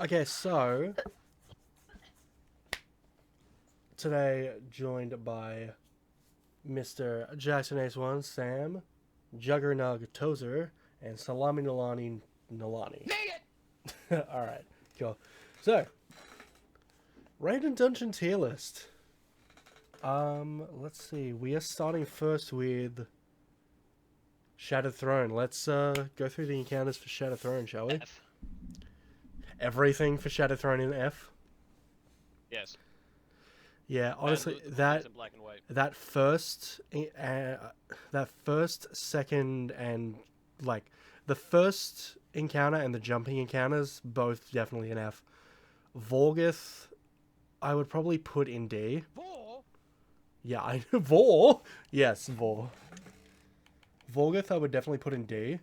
Okay, so today joined by Mr. Jackson Ace One, Sam, Juggernog Tozer, and Salami Nalani Nalani. All right, cool. So, raid and dungeon tier list. Let's see. We are starting first with Shattered Throne. Let's go through the encounters for Shattered Throne, shall we? F. Everything for Shattered Throne in F. Yes. Yeah, honestly, The that in black and white. that first, that first, second, and like the first encounter and the jumping encounters, both definitely an F. Vorgith, I would probably put in D. Vor? Yeah, I Vor. Yes, Vor. Vorgith, I would definitely put in D.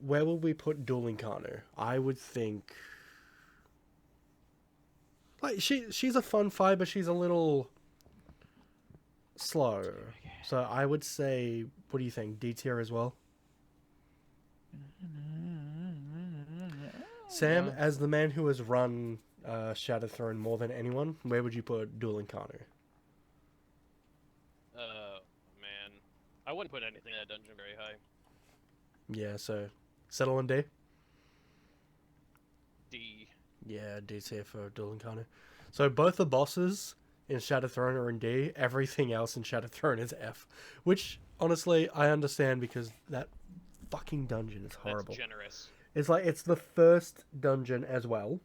Where would we put Dual Encounter? I would think like she's a fun fight, but she's a little slow. So I would say, what do you think? D tier as well. Sam, as the man who has run Shattered Throne more than anyone, where would you put Dual Encounter? Man. I wouldn't put anything in that dungeon very high. Yeah, so settle on D. D. Yeah, D tier for Dual Encounter. So both the bosses in Shattered Throne are in D. Everything else in Shattered Throne is F. Which, honestly, I understand because that fucking dungeon is horrible. That's generous. It's like, it's the first dungeon as well.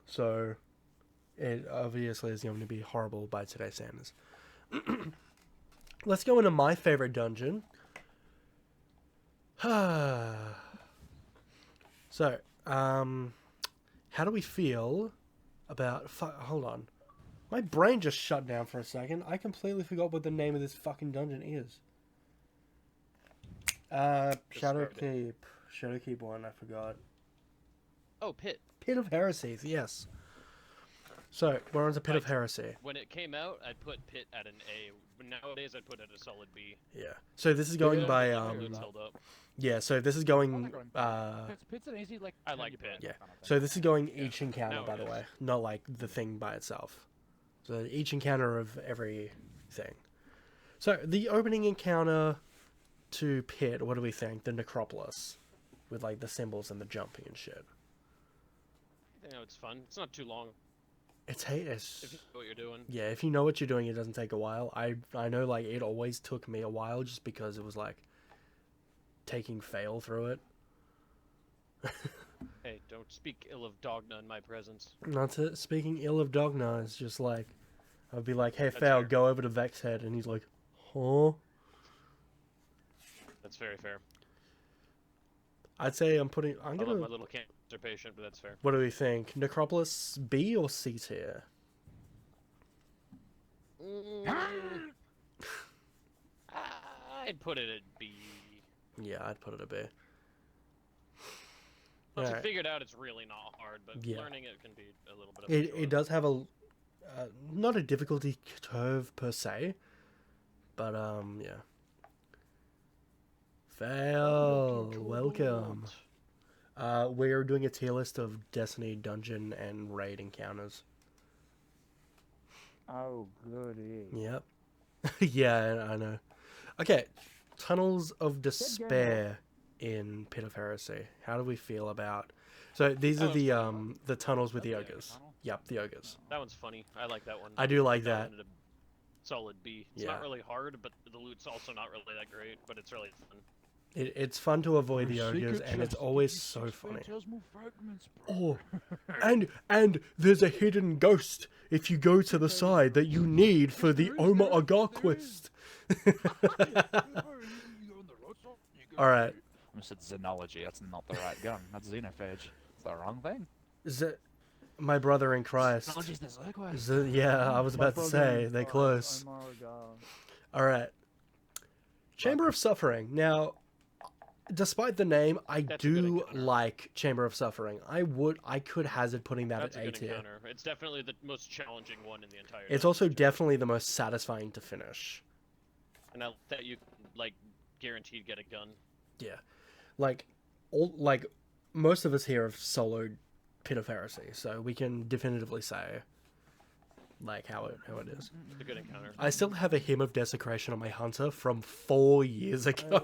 So, it obviously is going to be horrible by today's standards. Let's go into my favorite dungeon. So, how do we feel about... hold on. My brain just shut down for a second. I completely forgot what the name of this fucking dungeon is. Shadowkeep. Shadowkeep 1, I forgot. Oh, Pit. Pit of Heresies, yes. So, we're on to Pit of Heresy. When it came out, I'd put Pit at an A. Nowadays, I'd put it at a solid B. Yeah. So this is going by It's held up. yeah, so this is going Pit's an easy, like, I like Pit. yeah. So this is going each encounter, Now by it the is. way, not like the thing by itself. So each encounter of every thing. So the opening encounter to Pit, what do we think? The Necropolis, with like the symbols and the jumping and shit. You know, it's fun. It's not too long. It's If you know what you're doing. yeah, if you know what you're doing, it doesn't take a while. I know, like, it always took me a while just because it was like taking fail through it. Hey, don't speak ill of Dogna in my presence. Not to, speaking ill of Dogna, it's just like I'd be like, "Hey, That's Fail, fair. go over to Vex Head," and he's like, "Huh?" That's very fair. I'd say I'm I love my little cancer patient, but that's fair. What do we think? Necropolis B or C tier? I'd put it at B. Yeah, I'd put it a B. Once you Alright. figure it out, it's really not hard, but Yeah. learning it can be a little bit of a It chore. does have a not a difficulty curve per se, but yeah. Fail, welcome. We're doing a tier list of Destiny dungeon and raid encounters. Oh, goody. Yep. Yeah, I know. Okay, Tunnels of Despair in Pit of Heresy. How do we feel about? So these are That one's the tunnels with the That's the ogres. tunnel? Yep, the ogres. That one's funny. I like that one. I do like That that. one at a solid B. It's Yeah. not really hard, but the loot's also not really that great, but it's really fun. It's fun to avoid the ogres, and it's always so funny. Oh, and there's a hidden ghost if you go to the side that you need for the Oma Agar quest. All right. I said xenology. That's not the right gun. That's xenophage. It's the wrong thing. My brother in Christ. Xenology's the Zerg Yeah, I was about to say they're close. All right. Chamber of Suffering. Now, despite the name, I That's a good do encounter. like Chamber of Suffering. I could hazard putting that That's a at A good tier. encounter. It's definitely the most challenging one in the entire. It's dungeon. also definitely the most satisfying to finish. And I like that you can, like, guaranteed get a gun. Yeah, like most of us here have soloed Pit of Heresy, so we can definitively say like how it is. It's a good encounter. I still have a Hymn of Desecration on my hunter from 4 years ago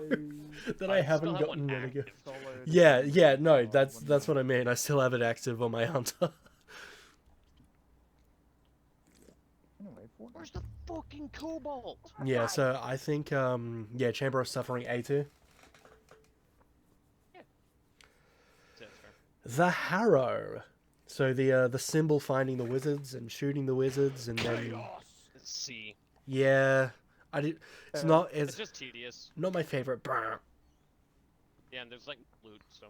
that I still haven't have one gotten rid of. active. Yeah, no, that's what I mean. I still have it active on my hunter. Anyway, Where's the fucking cobalt? Yeah, so I think yeah, Chamber of Suffering A2. That's fair. The Harrow. So the symbol finding the wizards and shooting the wizards and then It's C. yeah, I did. It's not It's it's just tedious. not my favorite. Brr. Yeah, and there's like loot, so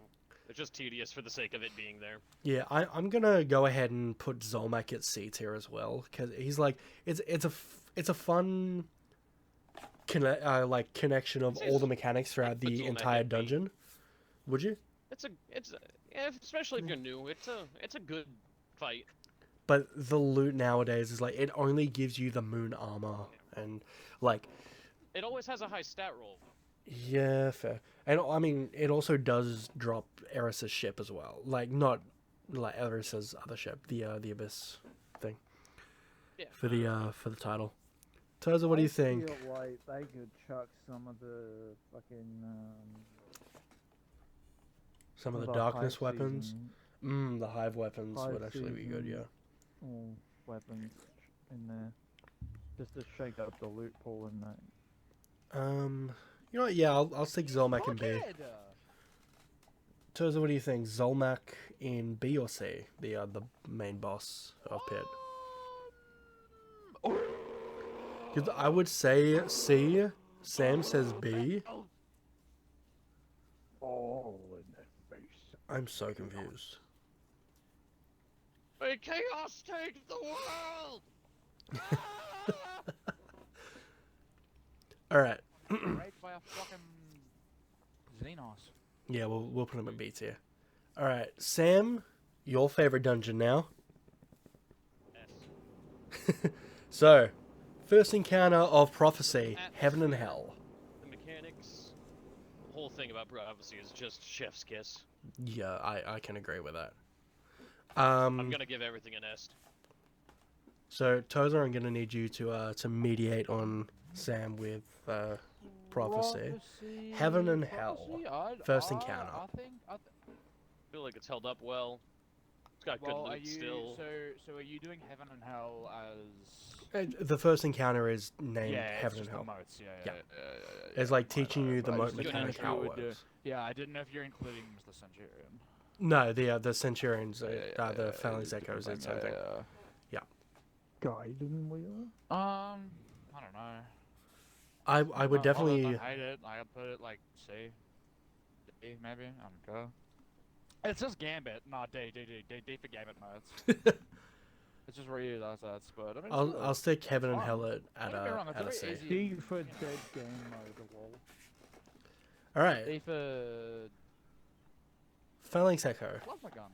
it's just tedious for the sake of it being there. Yeah, I'm gonna go ahead and put Zolmak at C tier as well because he's like it's a fun like connection of all the mechanics throughout put the Zolmak entire at B. dungeon. Would you? Yeah, especially if you're new, it's a good fight. But the loot nowadays is like it only gives you the moon armor and like It always has a high stat roll. yeah, fair. And I mean it also does drop Eris's ship as well. Like not like Eris's other ship, the Abyss thing. Yeah. For the title. Toza, what do you think? I feel like they could chuck some of the fucking Some of the hive darkness weapons. season, The hive weapons would actually be good, yeah. all weapons in there, just to shake up the loot pool and that. You know what, yeah, I'll stick Zolmak in B. Fuckhead! Toza, what do you think? Zolmak in B or C? The main boss of Pit. 'Cause I would say C. Sam says B. Oh, in the face. I'm so confused. May chaos take the world! Alright. Raped by a fucking Xenos. Yeah, we'll put him in B tier. Alright, Sam, your favorite dungeon now. S. So, first encounter of Prophecy, Heaven and Hell. The mechanics, the whole thing about Prophecy is just chef's kiss. Yeah, I can agree with that. I'm gonna give everything an S. So Tozer, I'm gonna need you to mediate on Sam with Prophecy. Heaven and Hell. First encounter. I feel like it's held up well. It's got good Well, are loot you still. so are you doing Heaven and Hell as The first encounter is named yeah, it's Heaven and just Hell. the motes, Yeah. It's like teaching you the moat just didn't know mechanic if how you it would do- works. Yeah, I didn't know if you're including the Centurion. No, the Centurions, the Phalanx Echoes, it's same thing. Guiding wheel? I don't know. I would I definitely. don't hate it. I would put it like C. D, maybe. I don't know. It's just Gambit, not D for Gambit modes. It's just where you does that, but I mean, I'll stick Heaven and fun. Hell at Don't get me wrong, it's a very C. easy. D for dead game mode, lol. Alright, D for Phalanx Echo. plasma gun.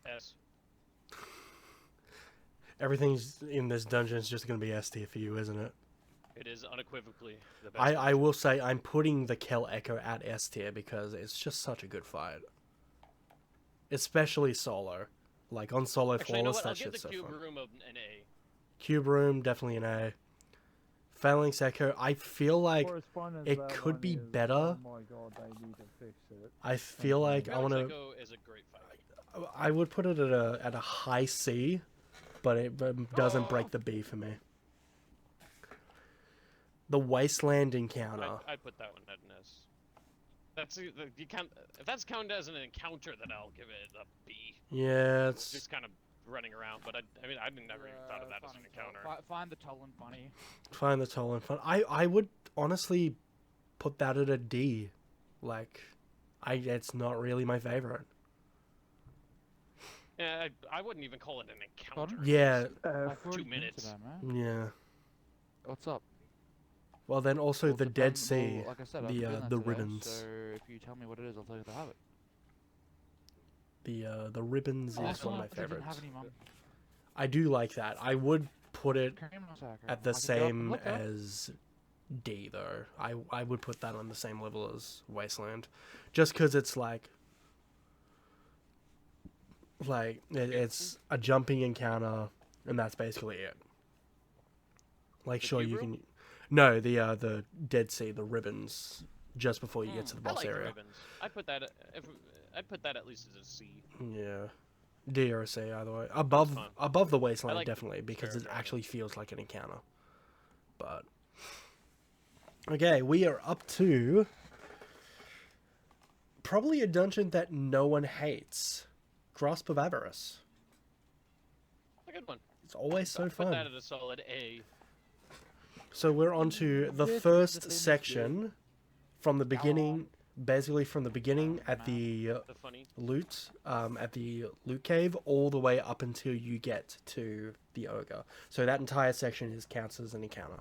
S. Everything's in this dungeon is just gonna be S tier for you, isn't it? It is unequivocally the best. I will say I'm putting the Kel Echo at S tier because it's just such a good fight. Especially solo. Like on solo Actually, you know flawless, what? I'll that give the shit's so cube fun. room an A. Cube Room, definitely an A. Phalanx Echo, I feel like For as fun as it that could one be is, better. Oh my god, they need to fix it. I feel like I Phalanx want Echo is a great fight. to. I would put it at a high C, but it doesn't break the B for me. The Wasteland encounter. I'd put that one at an S. That's you can't. If that's counted as an encounter, then I'll give it a B. Yeah, it's Just kind of running around, but I mean, I never even thought of that as an encounter. Find the Tolan funny. find the toll and fun. I would honestly put that at a D. Like, it's not really my favorite. Yeah, I wouldn't even call it an encounter. Pardon? Yeah, I've 2 already been minutes. to that, man. yeah. What's up? Well, then also Well, the depend- Dead Sea, well, like I said, I've the been there the today, ribbons, So if you tell me what it is, I'll tell you to have it. the ribbons Oh, is one of my they didn't favorites. have any, Mum. I do like that. I would put it Cream massacre. at the I could go up and same look up. as D though. I would put that on the same level as Wasteland, just because it's like Like it's a jumping encounter, and that's basically it. Like The sure cube you room? can. No, the Dead Sea, the ribbons, just before you get to the I boss like the area. ribbons. I put that I'd put that at least as a C. Yeah. D or a C either way. fun. Above the wasteland like the definitely because it territory. actually feels like an encounter. But okay, we are up to probably a dungeon that no one hates. Grasp of Avarice. A good one. It's always so I'd put that fun. at a solid A. So we're on to the Yeah, first the theme is section from the beginning, basically from the beginning at the The funny. loot cave all the way up until you get to the ogre. So that entire section is counts as an encounter.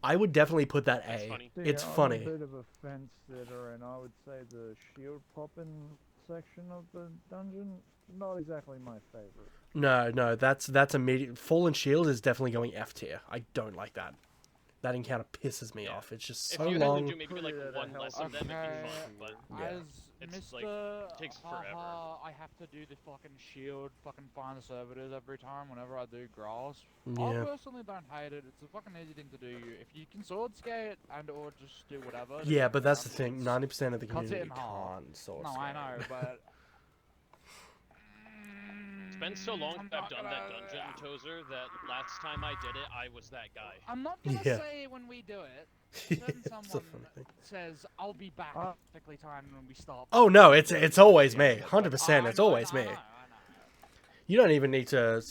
I would definitely put that It's A. funny. See, It's I'm funny. a bit of a fence sitter, and I would say the shield popping section of the dungeon, not exactly my favorite. No, that's immediate. Fallen Shield is definitely going F tier. I don't like that. That encounter pisses me Yeah. off. It's just If so you had long. to do maybe like Put it at a one less health of them, it'd Okay. be fun. But Yeah. As It's, Mr. like, takes forever. Haha, I have to do the fucking shield, fucking find the servitors every time whenever I do grasp. I Yeah. personally don't hate it. It's a fucking easy thing to do. If you can sword skate and or just do whatever. to Yeah, get but that's the around, thing. it's- 90% of the cuts it community in half. can't sword No, I skate. know, but. it's been so long I'm that I've not done that gonna- dungeon, Tozer, that last time I did it, I was that guy. I'm not gonna Yeah. say when we do it. Yeah, Certain it's a someone funny thing. says, "I'll be back Uh, perfectly timed when we stop." Oh no, it's always me. But 100%. It's always me. I know. You don't even need to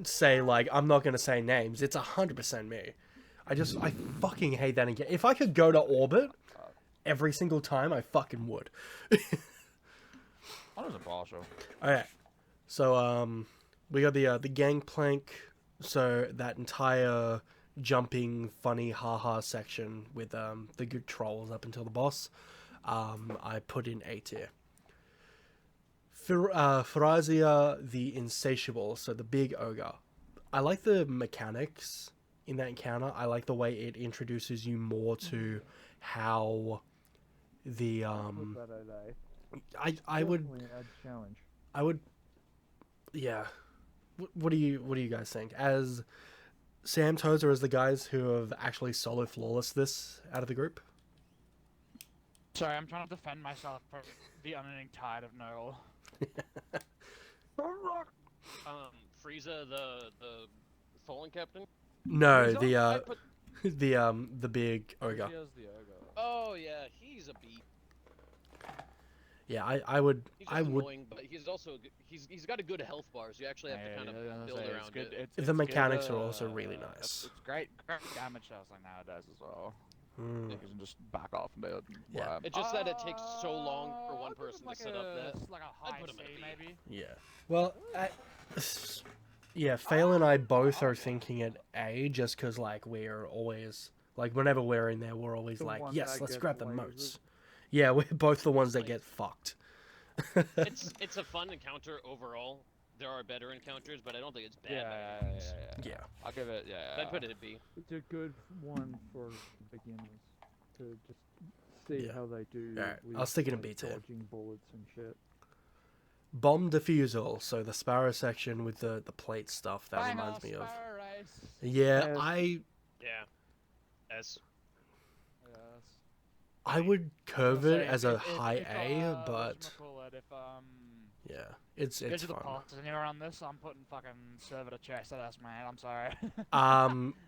say like I'm not gonna say names. It's 100% me. I fucking hate that again. If I could go to orbit every single time, I fucking would. I was impartial. Okay, so we got the gangplank. So that entire jumping, funny, haha section with the good trolls up until the boss, I put in A tier. Farazia the Insatiable, so the big ogre. I like the mechanics in that encounter. I like the way it introduces you more to how the Put that at A. I would Definitely adds challenge. yeah. What do you guys think? As Sam Tozer as the guys who have actually solo flawless this out of the group? Sorry, I'm trying to defend myself from the unending tide of Noel. Frieza, the Fallen Captain. No, Frieza? I put, the big ogre. Here's the ogre. oh yeah, he's a beat. Yeah, I would He's just annoying, but he's also he's got a good health bar, so you actually have to kind of build around it. The mechanics are also really nice. It's great damage like nowadays as well. Mm. You can just back off and do it. Yeah. It's just that it takes so long for one I'd put it person like to set up that. like a I'd high put him C at a B. maybe. Yeah. Well, yeah, Fail and I both are thinking at A just because, like, we're always, like, whenever we're in there, we're always The like, one yes, that let's gets grab the lasers. moats. Yeah, we're both the ones that Like- get fucked. It's a fun encounter overall. There are better encounters, but I don't think it's bad. Yeah. I'll give it, So I'd put it at B. It's a good one for beginners to just see Yeah. how they do. Alright, with, I'll stick it in like, B tier. Dodging bullets and shit. Bomb defusal, so the Sparrow section with the plate stuff, that Bang reminds off, me of. Sparrow Race. Yeah, Yes. Yeah. S. Yes. I would curve I'll it say as a if- high if, A, but whatchamacallit, if yeah, it's go to the fun. pots and you're on this, I'm putting fucking server to chest at us, man. I'm sorry.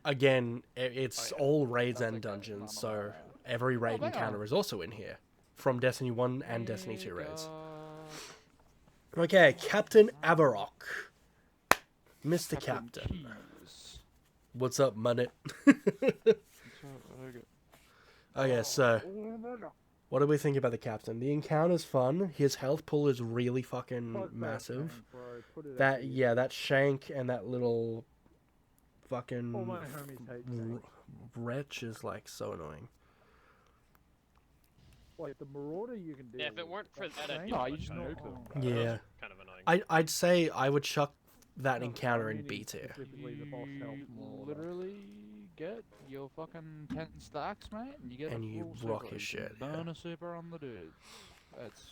Again, it's Oh, yeah. all raids That's and okay. dungeons, No, so no, no. every raid hang encounter on. is also in here, from Destiny 1 and Destiny 2 Here raids. goes Okay, Captain Avarok. Mr. Captain. Cheese. What's up, Munnet? Okay, so, what do we think about the Captain? The encounter's fun. His health pool is really fucking Fuck that massive. tank, bro. Put it at That, B. yeah, that shank and that little fucking All my homies hate r- tanks. wretch is, like, so annoying. Like the Marauder, you can do. Yeah, if it weren't for that, I'd tank, be No, much you just higher. nuke them. That was Yeah. kind of annoying. I'd say I would chuck that No, encounter I in mean B tier. Specifically the boss health You Marauder. literally get your fucking 10 stacks, mate, and you get And a you full rock super. his You can shit, yeah. Burn a super on the dude. It's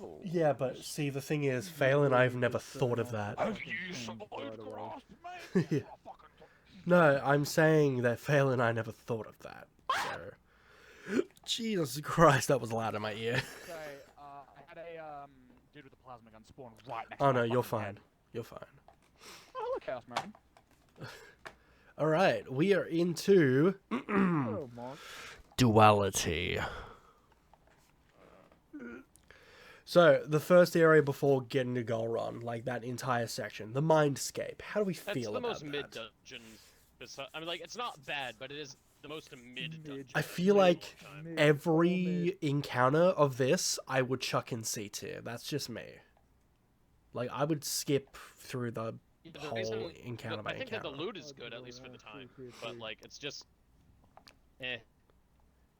Oh. Yeah, but see, the thing is, Fail and I've never thought of that. Have Fucking you thing, by survived the way. Christ, mate? Yeah. No, I'm saying that Fail and I never thought of that. So, Jesus Christ, that was loud in my ear. So, I had a dude with a plasma gun spawn right next Oh to no, my you're fucking fine. head. You're fine. Oh, look, Chaos Marine. All right, we are into Oh, Mark. duality. So the first area before getting to Goal Run, like that entire section, the Mindscape. How do we That's feel the about most mid that? dungeon. I mean, like, it's not bad, but it is the most mid dungeon. I feel of all like time. Mid, every encounter of this, I would chuck in C tier. That's just me. Like I would skip through the Yeah, the whole reason- encounter by I think that the encounter. loot is good, at least for the time. But, like, it's just... Eh.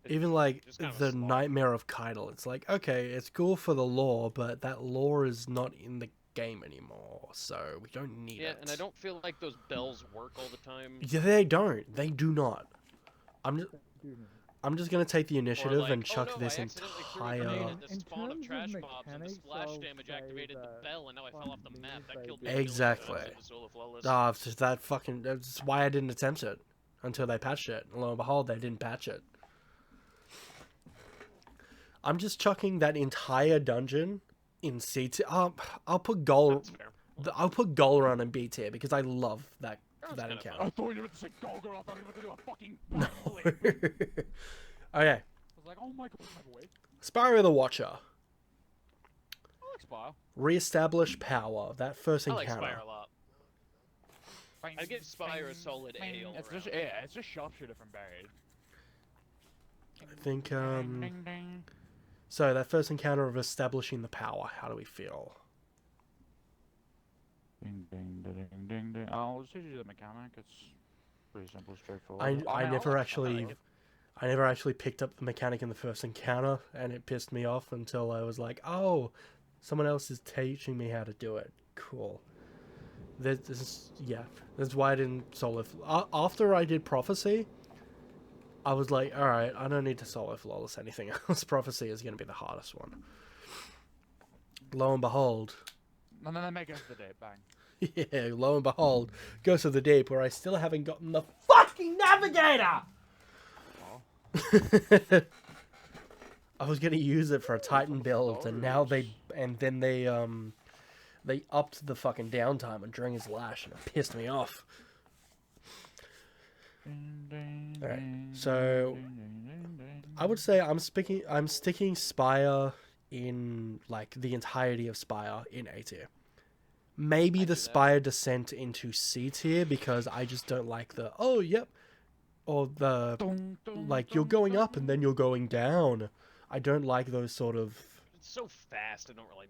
It's Even like just kind of a the slog. Nightmare of Keitel, it's like, okay, it's cool for the lore, but that lore is not in the game anymore, so we don't need Yeah, it. and I don't feel like those bells work all the time. Yeah, they don't. They do not. Dude, I'm just gonna take the initiative like, and oh chuck no, this I accidentally threw a entire. grenade I at the mean, in spawn of terms of trash mobs, and the mechanics, splash I'll damage say activated the that bell, and now I fell off the fucking map. That me, killed they me. do. Exactly. It's just that fucking. That's why I didn't attempt it until they patched it. And lo and behold, they didn't patch it. I'm just chucking that entire dungeon in C tier. I'll put goal. I'll put goal run in B tier because I love that That's kinda encounter. I thought you were going to say Golgor. I thought you were going to do a fucking No. backflip. Okay, I was like, oh my god, wait. Spyro the Watcher. I like Spire. Reestablish power. That first I like encounter. Spire a lot. I'd give Spire a solid A all It's around. just, yeah, it's just sharpshooter from buried. I think Ding, ding. so. That first encounter of establishing the power. How do we feel? Ding, ding, ding, ding, ding. I'll just teach you the mechanic. It's pretty simple, straightforward. I mean, never like it, actually. like it. I never actually picked up the mechanic in the first encounter, and it pissed me off until I was like, "Oh, someone else is teaching me how to do it. Cool." This is That's why I didn't solo. After I did Prophecy, I was like, "All right, I don't need to solo flawless anything else. Prophecy is going to be the hardest one." Lo and behold, And then they make it to the day, bang. yeah, lo and behold, Ghost of the Deep, where I still haven't gotten the fucking navigator. Oh. I was gonna use it for a Titan build, and now they upped the fucking downtime on during his lash, and it pissed me off. Alright, so I would say I'm sticking Spire in like the entirety of Spire in A tier. Maybe I the do that. Spire descent into C tier because I just don't like the or the like you're going up and then you're going down. I don't like those sort of. It's so fast, I don't really...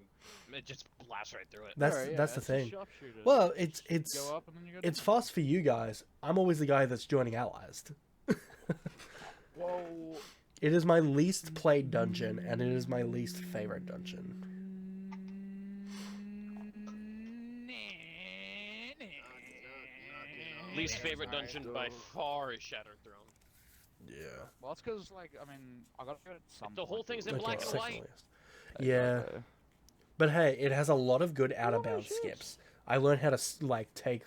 It just blasts right through it. That's the thing. Sharpshooter. Well, You it's go up and then you go it's down. fast for you guys. I'm always the guy that's joining allies. Whoa. It is my least played dungeon, and it is my least favorite dungeon. Least favorite dungeon by far is Shattered Throne. Yeah. Well, it's because, like, I mean, I gotta go at some The whole point thing's to in it. black and second white. least. Yeah, but hey, it has a lot of good out of bounds skips. I learned how to like take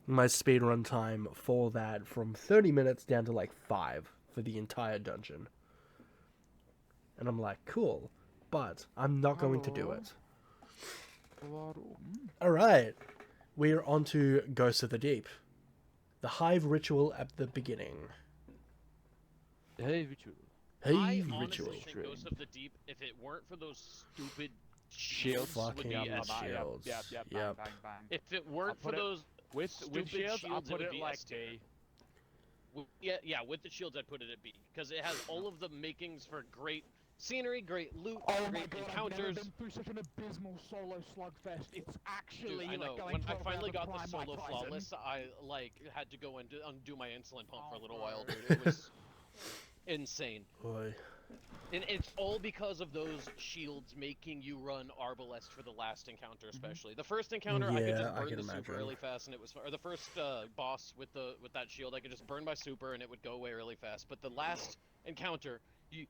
my speedrun time for that from 30 minutes down to like 5 for the entire dungeon. And I'm like, cool, but I'm not going to do it. Alright, we're on to Ghost of the Deep. The Hive Ritual at the beginning. Hey, Vichu. Hey, I Ritual. honestly think Ghost of the Deep, if it weren't for those stupid Shields. shields, would Fucking be yep, S yep. tier. Shields. Yep, Yep. bang, bang, bang. If it weren't for put it- those With stupid shields, I'll shields, put it would it be like S tier. D. Yeah, with the shields, I'd put it at B because it has all of the makings for great scenery, great loot, great encounters. through such an abysmal solo slugfest. It's actually Dude, I know. When I finally got the solo flawless, I like had to go and undo my insulin pump for a little while, dude. It was insane. Boy. And it's all because of those shields making you run Arbalest for the last encounter, especially. The first encounter, I could Yeah, just I burn can the super imagine. really fast, and it was. Or the first boss with that shield, I could just burn my super, and it would go away really fast. But the last encounter,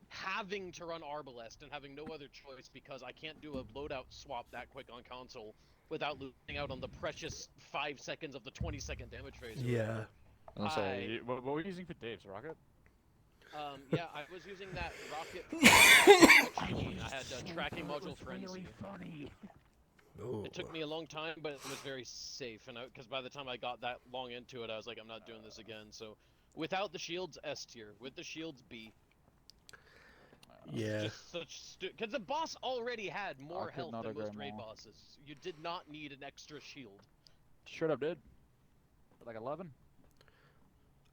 having to run Arbalest and having no other choice because I can't do a loadout swap that quick on console without losing out on the precious 5 seconds of the 20-second damage phase. Yeah. I'm gonna say, what were you using for Dave's rocket? Yeah, I was using that rocket. I had a tracking module frenzy. Ooh. It took me a long time, but it was very safe, and because by the time I got that long into it, I was like, I'm not doing this again. So, without the shields, S tier. With the shields, B. Yeah. Just such because the boss already had more could health not than most agree raid more. bosses. You did not need an extra shield. Straight up did. Like 11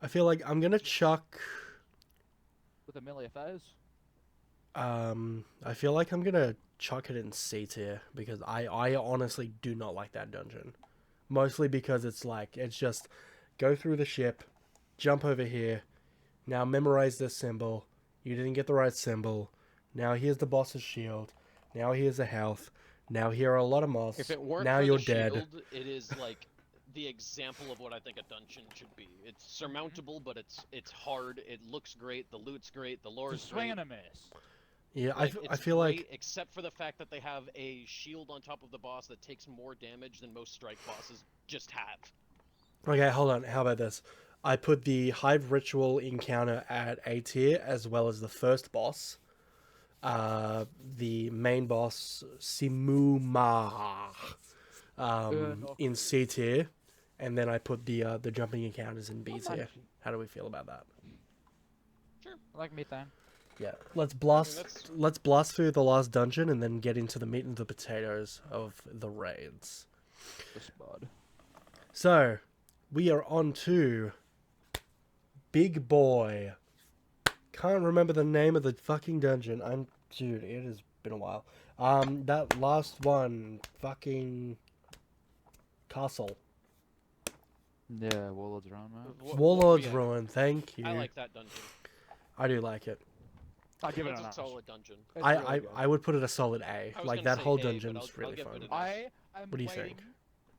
I feel like I'm gonna chuck. with a melee phase. I feel like I'm gonna chuck it in C tier because I honestly do not like that dungeon. Mostly because it's just go through the ship, jump over here, now memorize this symbol. You didn't get the right symbol. Now here's the boss's shield. Now here's the health. Now here are a lot of moss. If it weren't now for you're the dead. shield, it is like the example of what I think a dungeon should be. It's surmountable, but it's hard. It looks great. The loot's great. The lore is Just swing great. and a miss. Yeah, Like, I it's feel great, like except for the fact that they have a shield on top of the boss that takes more damage than most strike bosses just have. okay, hold on. How about this? I put the Hive Ritual encounter at A tier as well as the first boss. The main boss Simuma in C tier, and then I put the jumping encounters in B tier. How do we feel about that? Sure. I like methane. Yeah, let's blast. that's- Let's blast through the last dungeon and then get into the meat and the potatoes of the raids. The spud. So, we are on to Big Boy. Can't remember the name of the fucking dungeon. Dude, it has been a while. That last one, fucking castle. Yeah, Warlord's Run, man. Warlord's yeah, Ruin. Thank you. I like that dungeon. I do like it. I'll give it It's a a nice. solid dungeon. It's I, really I, good. I would put it a solid A. I was Like gonna that say whole A, but dungeon's I'll really give fun. it an I am What do you waiting. think?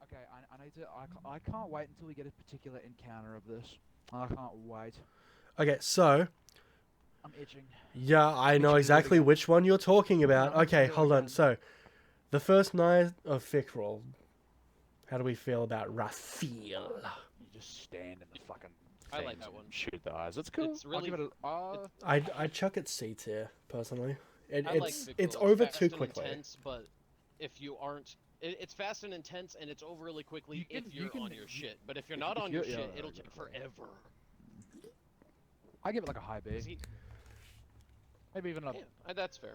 Okay, I need to. I can't wait until we get a particular encounter of this. I can't wait. Okay, so I'm itching. yeah, I know Itching exactly again. which one you're talking about. I'm Okay, itching hold on. again. So, the first night of Fickrel. How do we feel about Raphael? You just stand in the fucking. I like things that and one. Shoot the eyes. It's cool. It's I'll give really- it a. I'd chuck it C tier personally. I like It's Victual. over Fast too and quickly. Intense, but if you aren't, it's fast and intense, and it's over really quickly You if can- you're you can- on your shit. But if you're if- not if on your you're- yeah, shit, it'll yeah, take yeah. forever. I give it like a high B. See, Maybe even a. yeah, that's fair.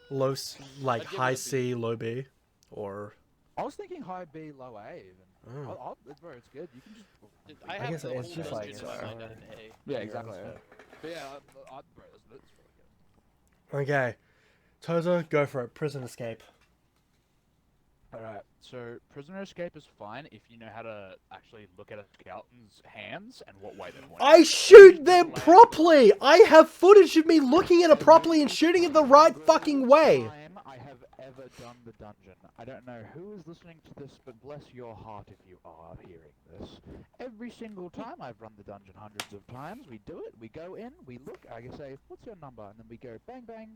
Low, like I'd give it high a B. C, low B, or I was thinking high B, low A even. oh. Bro, it's good. You can just. I I have guess the it's whole just dungeon like in my so. mind at an A. Yeah, Yeah, exactly. that's Yeah. But yeah, bro, that's really good. okay. Toza, go for it. Prison escape. Alright, so prisoner escape is fine if you know how to actually look at a skeleton's hands and what way they're pointing. I shoot them properly. I have footage of me looking at it properly and shooting it the right fucking way. Time I have ever done the dungeon. I don't know who is listening to this, but bless your heart if you are hearing this. Every single time I've run the dungeon hundreds of times, we do it, we go in, we look, I can say, what's your number? And then we go bang bang,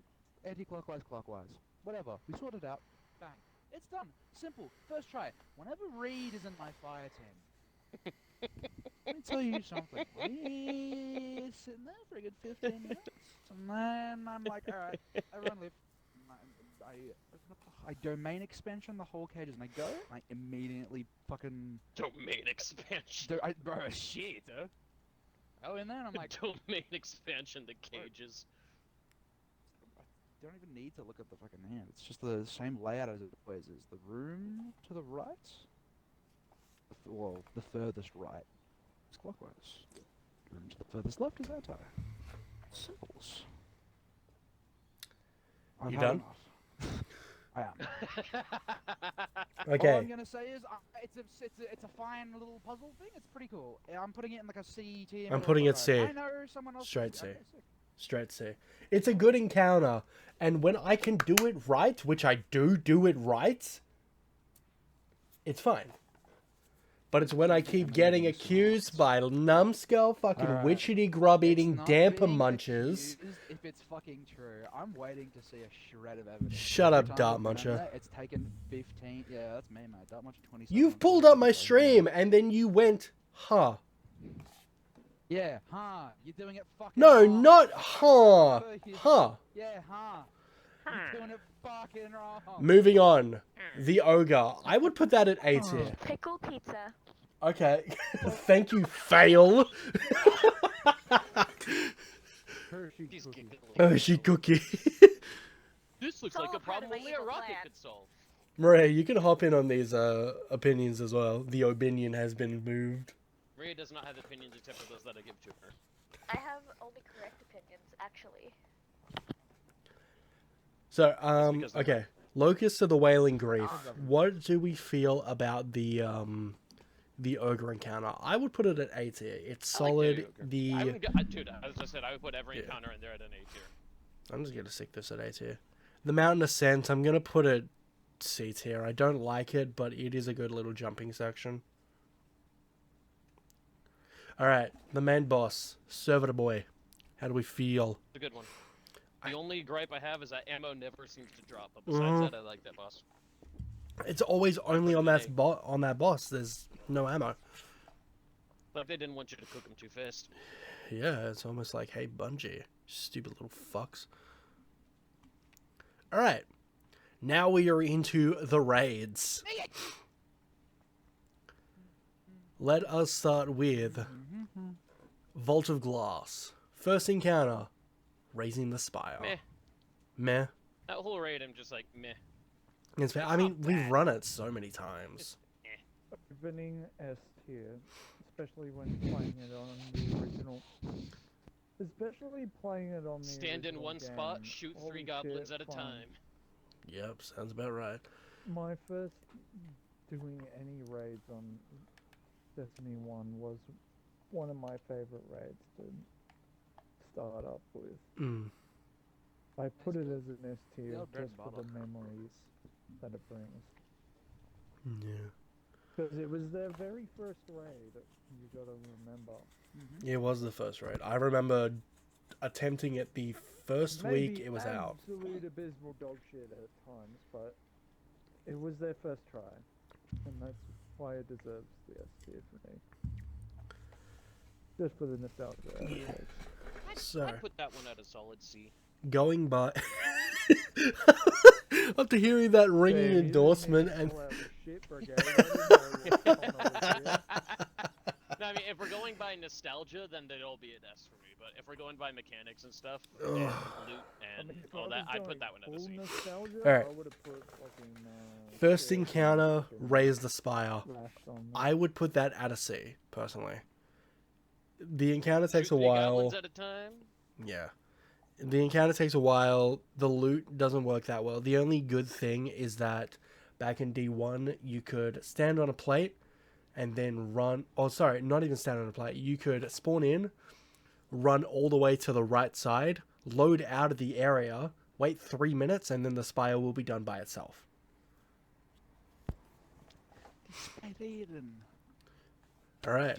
anti-clockwise, clockwise. Whatever, we sort it out, bang. It's done. Simple. First try. Whenever Reed is in my fire team, let me tell you something. Reed's sitting there for a good 15 minutes, and then I'm like, alright, everyone leave. I open up I domain expansion the whole cages, and I go, and I immediately fucking Domain expansion. bro, shit, huh? Oh, in there, and I'm like, Domain expansion to cages. don't even need to look at the fucking hand. It's just the same layout as it always is. The room to the right, well, the furthest right is clockwise. The room to the furthest left is anti. Symbols. I've You had done? enough. I am. All Okay. I'm gonna say is, it's a fine little puzzle thing. It's pretty cool. I'm putting it in like a C tier. I'm putting it C. I know someone else. Straight can- C. okay, sick. Straight C. It's a good encounter, and when I can do it right, which I do it right, it's fine. But it's when I keep getting accused by numbskull, fucking Alright. witchetty, grub-eating, It's not damper being munchers. accused if it's fucking true. I'm waiting to see a shred of evidence. Shut Every up, time Dart I've been Muncher. there, it's taken 15. Yeah, that's me, mate. Dart Muncher 27. You've pulled up my stream, and then you went, huh. Yeah, huh? You're doing it fucking. No, wrong. not huh. Huh. Yeah, huh? You're doing it fucking wrong. Moving on. The Ogre. I would put that at A tier. Pickle pizza. Okay. Thank you, fail. Hershey He's cookie. giggling. Hershey cookie. This looks all like a part of problem my only a evil rocket plan. could solve. Maria, you can hop in on these opinions as well. The opinion has been moved. Maria does not have opinions except for those that I give to her. I have only correct opinions, actually. So, because they're okay. Locust of the Wailing Grief. What do we feel about the Ogre encounter? I would put it at A tier. It's I like solid. Ogre. The I would, dude, as I said, I would put every Yeah. encounter in there at an A tier. I'm just gonna stick this at A tier. The Mountain Ascent, I'm gonna put it C tier. I don't like it, but it is a good little jumping section. Alright, the main boss, Servitor Boy. How do we feel? It's a good one. The only gripe I have is that ammo never seems to drop, but besides that, I like that boss. It's always only on that boss. There's no ammo. Like they didn't want you to cook him too fast. Yeah, it's almost like, hey, Bungie, stupid little fucks. Alright, now we are into the raids. Let us start with Vault of Glass. First encounter, Raising the Spire. Meh. Meh. That whole raid, I'm just like, meh. It's fair. I mean, we've run it so many times. Opening S tier, especially when playing it on the original. Especially playing it on the Stand in original one spot, game. shoot Holy 3 goblins shit, at a fun. time. Yep, sounds about right. My first doing any raids on Destiny 1 was one of my favorite raids to start up with. Mm. I put it as an S tier Yeah, bread just and for the butter. memories that it brings. Yeah. Because it was their very first raid, you gotta remember. It was the first raid. I remember attempting it the first week Maybe it was out. absolute abysmal dog shit at times, but it was their first try. And that's why it deserves the S tier for me. Just for the nostalgia aspect. So, I'd put that one at a solid C. going by... After hearing that ringing Damn, you endorsement didn't and... need to call out the shit brigade. I didn't know what was going on here. No, I mean, if we're going by nostalgia, then it'll be an S for me. But if we're going by mechanics and stuff, and loot I and mean, if all I that, was I'd put going that one at a full C. nostalgia, Alright. I would've put fucking, First shit encounter, fucking Raise the Spire. Flash on me. I would put that at a C, personally. The encounter takes Shoot a 3 while. goblins at a time. Yeah. The encounter takes a while. The loot doesn't work that well. The only good thing is that back in D1, you could stand on a plate and then run. Oh, sorry, not even stand on a plate. You could spawn in, run all the way to the right side, load out of the area, wait 3 minutes, and then the spire will be done by itself. All right.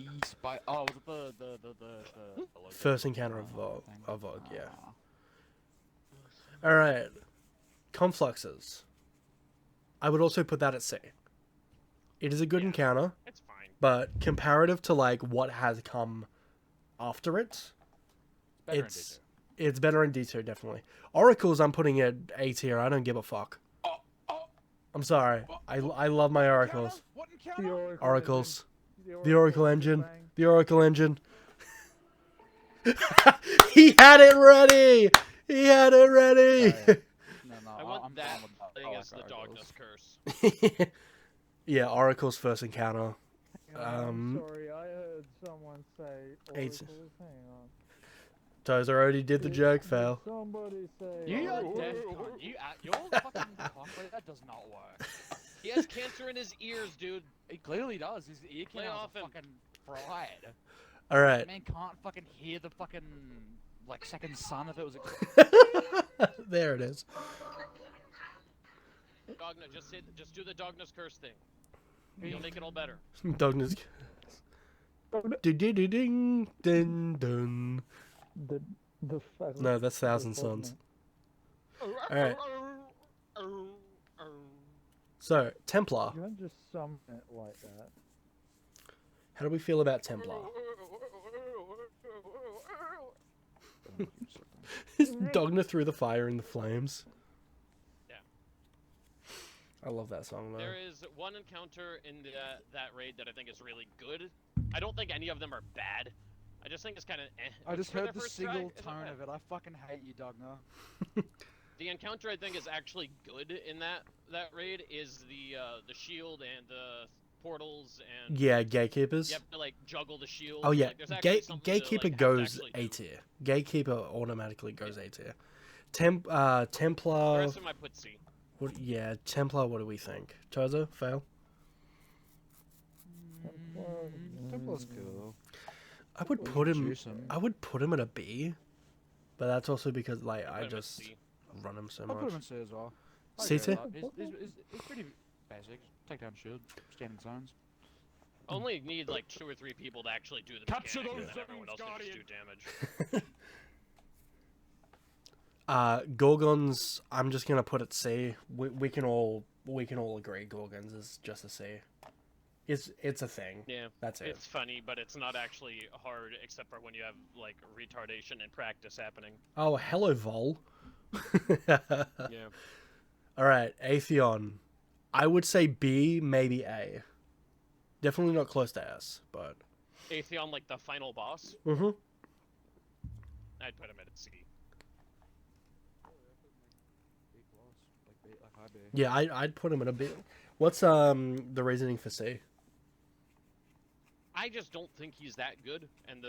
Oh, was it the First encounter of Vogue, thing? yeah. Ah. All right. Confluxes. I would also put that at C. It is a good Yeah. encounter, It's fine. but comparative to like what has come after it, Better in it's D2. it's better in D2 definitely. Oracles I'm putting at A tier. I don't give a fuck. I'm sorry. I love my oracles. What The encounter? Oracles. engine. The Oracle engine. bang. The Oracle engine. He had it ready. He had it ready. No, I want I'm that fine with that. thing I as the like Darkness Oracles. Curse. Yeah, Oracle's first encounter. I'm sorry, I heard someone say Eight. oracles. Hang on. Tozer already did the joke, Did fail. somebody say You are oracles? dead, cunt. Your fucking cock rate, that does not work. He has cancer in his ears, dude. He clearly does. His ear Lay canals off are him. fucking fried. All right. Man can't fucking hear the fucking like second sun if it was. There it is. Dogna, just do the Darkness Curse thing. You'll make it all better. Dognus. Ding ding dun. The feather. No, that's Thousand Suns. Alright. So, Templar. You don't just summon it like that. How do we feel about Templar? Dogna through the fire and the flames. Yeah. I love that song though. There is one encounter in that raid that I think is really good. I don't think any of them are bad. I just think it's kind of eh. I just For heard their the first try, single it's not tone bad. of it. I fucking hate you, Dogna. The encounter I think is actually good in that raid is the shield and the portals and Yeah, Gatekeepers. you have to like juggle the shield. Oh yeah, like, there's actually something to, Gatekeeper like, have to goes actually A do. tier. Gatekeeper automatically goes A tier. The Templar. rest of them I put C. What, yeah, Templar. What do we think? Toza, fail. Templar's cool. I would put him. Juice him. I would put him at a B, but that's also because like I Put 'em at just C. run him so I'll put him in much. C as well. I C agree tier? with that. He's pretty basic. Take down shield, standing zones. Only need like 2 or 3 people to actually do the Capture mechanics, those and then everyone else zones, can just Guardian. do damage. Gorgons. I'm just gonna put it C. We can all agree Gorgons is just a C. It's a thing. Yeah, That's it. it's funny, but it's not actually hard except for when you have like retardation and practice happening. Oh, hello, Vol. Yeah. All right, Atheon. I would say B, maybe A. Definitely not close to S, but. Atheon, like the final boss, Mhm. I'd put him at C. B plus, like high B. Yeah, I'd put him in a B. What's the reasoning for C? I just don't think he's that good, and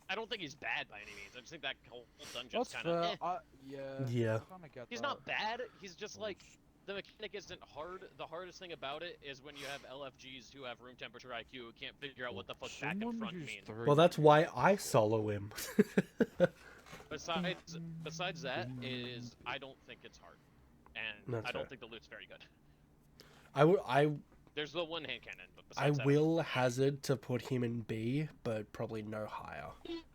I don't think he's bad by any means. I just think that whole dungeon's That's kind of. fair. Yeah. Yeah. I kinda get He's that. not bad. He's just like the mechanic isn't hard. The hardest thing about it is when you have LFGs who have room temperature IQ who can't figure out what the fuck back and Someone front use mean. 3. Well, that's why I solo him. Besides that is I don't think it's hard, and That's I don't fair. think the loot's very good. I There's the one hand cannon, but I besides that, will hazard to put him in B, but probably no higher.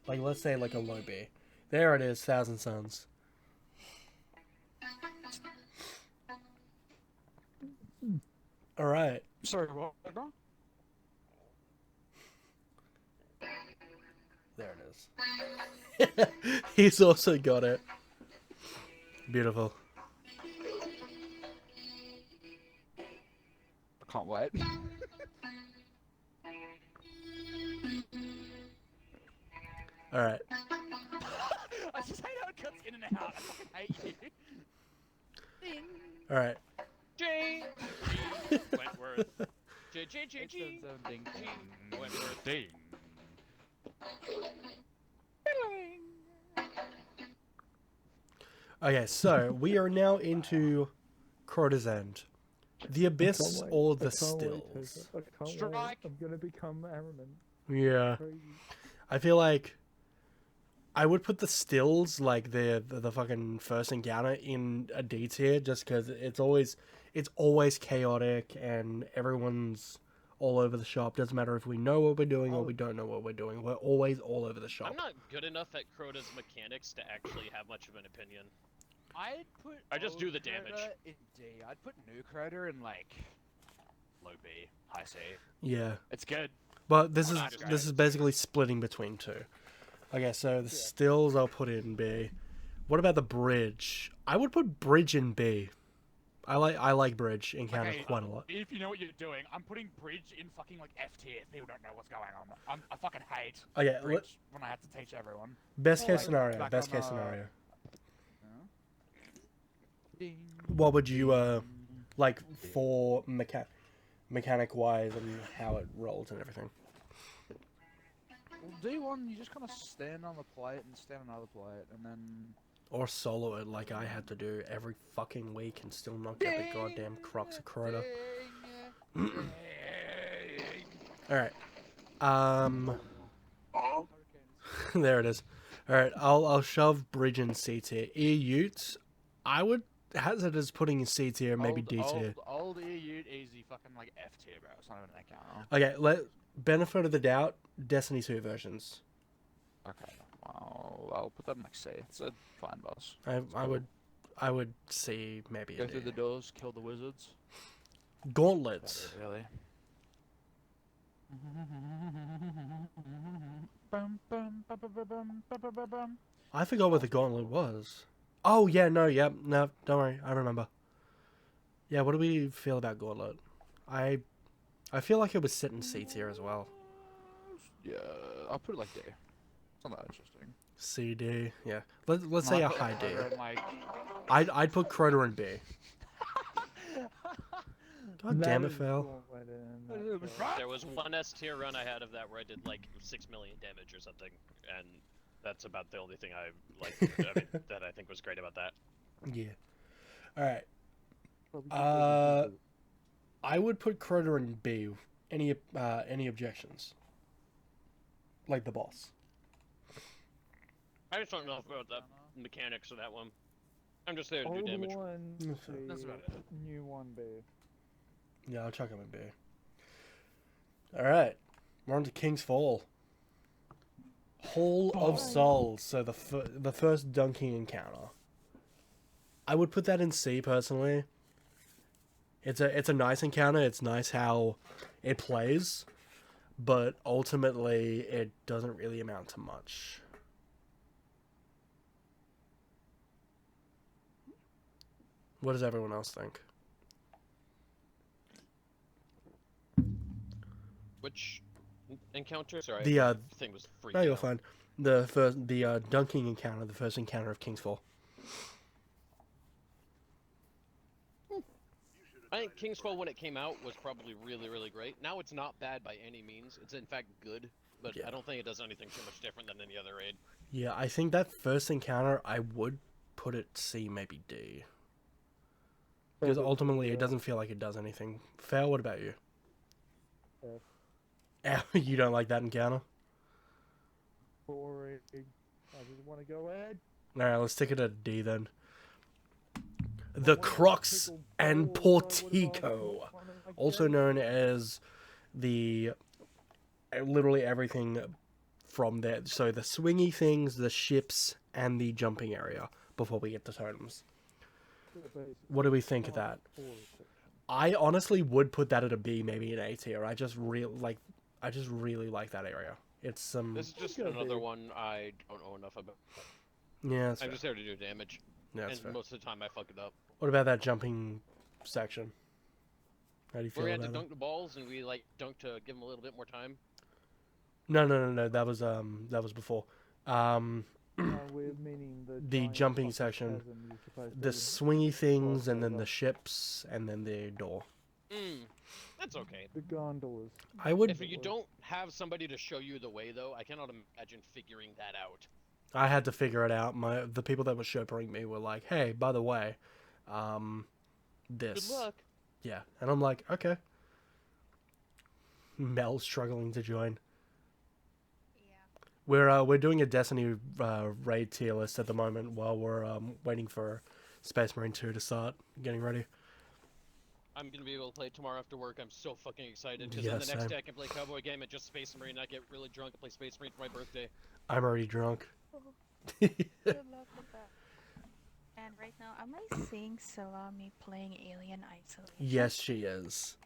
Like, let's say like a low B. There it is, Thousand Suns. All right. Sorry, what? There it is. He's also got it. Beautiful. I can't wait. All right. I just hate how it cuts in and out. I fucking hate you. All right. J. G. Wentworth. J. J. J. G. Ding, G. Wentworth. ding. Okay, so we are now into Crota's End. The Abyss Can't wait. or the I can't wait, Stills? Toza. I can't wait. Strike. I'm gonna become Aramin. Yeah. Crazy. I feel like I would put the Stills, like the fucking first encounter, in a D tier just because it's always chaotic and everyone's all over the shop. Doesn't matter if we know what we're doing or we don't know what we're doing. We're always all over the shop. I'm not good enough at Crota's mechanics to actually have much of an opinion. I'd put. I just do the old damage. Crota in D. I'd put new Crota in like low B, high C. Yeah. It's good. But this Oh, is that's great. this is basically splitting between two. Okay, so the Stills I'll put in B. What about the Bridge? I would put Bridge in B. I like Bridge encounters Okay, quite a lot. If you know what you're doing, I'm putting Bridge in fucking like F tier. If people don't know what's going on, I fucking hate Okay, Bridge when I have to teach everyone. best case like, scenario. back Best on, case scenario. Ding. What would you like for mechanic wise and how it rolls and everything? Well, D1, you just kind of stand on the plate and stand on another plate, and then. Or solo it like I had to do every fucking week and still not get the goddamn Crocs of Crota. Alright. There it is. Alright, I'll shove Bridge in C tier. Ear Utes, I would Hazard is putting in C tier, maybe D tier. Old EU easy fucking like F tier, bro. It's not even an encounter. Okay, benefit of the doubt, Destiny 2 versions. Okay, I'll put that in like C. It's a fine boss. I would see maybe Go a D. through the doors, kill the wizards. Gauntlets. Better, really. I forgot what the gauntlet was. Oh yeah, no, don't worry, I remember. Yeah, what do we feel about Gauntlet? I feel like it was sit in C tier as well. Yeah, I'll put it like D. It's not that interesting. C, D, yeah. Let's say a high D. Like... I'd put Crota in B. God damn it, Phil. There was one S tier run I had of that where I did like 6 million damage or something, and that's about the only thing I like. That I think was great about that. Yeah. All right. I would put Crota in B. Any objections? Like the boss. I just don't know about the mechanics of that one. I'm just there to do damage. That's about it. New one B. Yeah, I'll chuck him in B. All right, we're on to King's Fall. Hall of Souls. So the first dunking encounter. I would put that in C personally. It's a nice encounter. It's nice how it plays, but ultimately it doesn't really amount to much. What does everyone else think? Which encounter? Sorry, The thing was freaking no, you're out. fine. The dunking encounter, the first encounter of King's Fall. I think King's Fall when it came out was probably really, really great. Now it's not bad by any means. It's in fact good, but Yeah. I don't think it does anything too much different than any other raid. Yeah, I think that first encounter I would put it C, maybe D. Because ultimately it doesn't feel like it does anything. Fail, what about you? You don't like that encounter? Boring. I just want to go ahead. Alright, let's stick it at D then. The Crocs and Portico, also known as the literally everything from there. So the swingy things, the ships, and the jumping area before we get to totems. What do we think of that? I honestly would put that at a B, maybe an A tier. I just really like that area. It's some. This is just another one I don't know enough about. Yeah, that's I'm fair. just there to do damage, Yeah, that's and fair. most of the time I fuck it up. What about that jumping section? How do you feel Where we had to about dunk the balls and we like dunked to give them a little bit more time. No. That was before. We're meaning the giant jumping fucking section, chasm you're supposed the to swingy things, cross and then over. the ships, and then the door. That's okay. The gondolas. I would. If you don't have somebody to show you the way, though, I cannot imagine figuring that out. I had to figure it out. The people that were chauffeuring me were like, "Hey, by the way, this." Good luck. Yeah, and I'm like, okay. Mel's struggling to join. Yeah. We're doing a Destiny raid tier list at the moment while we're waiting for Space Marine 2 to start getting ready. I'm gonna be able to play tomorrow after work. I'm so fucking excited because Yeah, then the next same. day I can play Cowboy Game and just Space Marine. I get really drunk and play Space Marine for my birthday. I'm already drunk. Good luck with that. And right now, am I seeing Salami playing Alien Isolation? Yes, she is.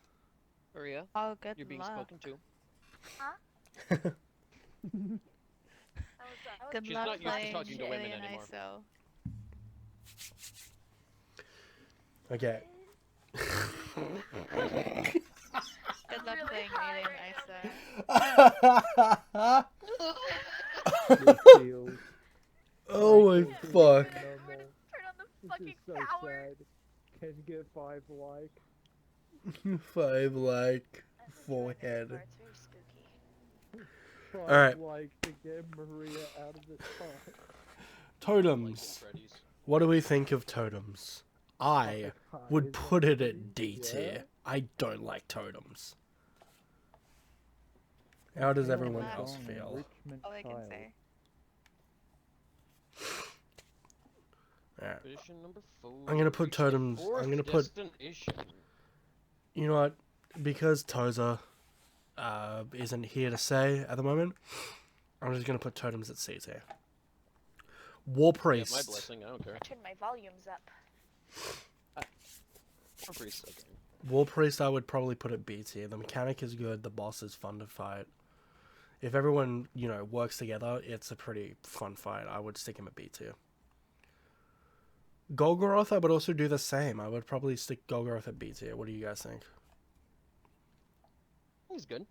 Maria, Oh, good you're being luck. spoken to. Good She's luck not used to playing talking to women Alien anymore. ISO. Okay. Good luck really playing high Alien right ISO. Your shield. Oh my fuck. Turn on the This fucking is so power. sad. Can you get 5 like? 5 like I think forehead. It's very spooky. 5 Alright. like to get Maria out of the top. Totems. Freddy's. What do we think of totems? I would put it at D Yeah. tier. I don't like totems. How does everyone else feel? Enrichment All I can tile. say. Alright. Expedition number 4. I'm gonna put Reach the totems. I'm 4th gonna put. destination. You know what? Because Toza isn't here to say at the moment, I'm just gonna put totems at C tier. War Yeah, Priest. my blessing. I don't care. Turn my volumes up. War priest. Okay. War Priest, I would probably put at B tier. The mechanic is good. The boss is fun to fight. If everyone, you know, works together, it's a pretty fun fight. I would stick him at B tier. Golgoroth, I would also do the same. I would probably stick Golgoroth at B tier. What do you guys think? He's good.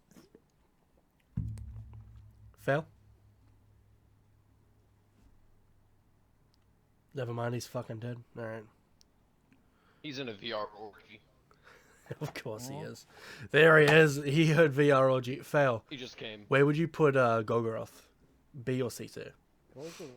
Fail? Never mind, he's fucking dead. Alright. He's in a VR orgy. Of course he is. There he is. He heard VR orgy. Fail. He just came. Where would you put Golgoroth? B or C tier? Golgoroth.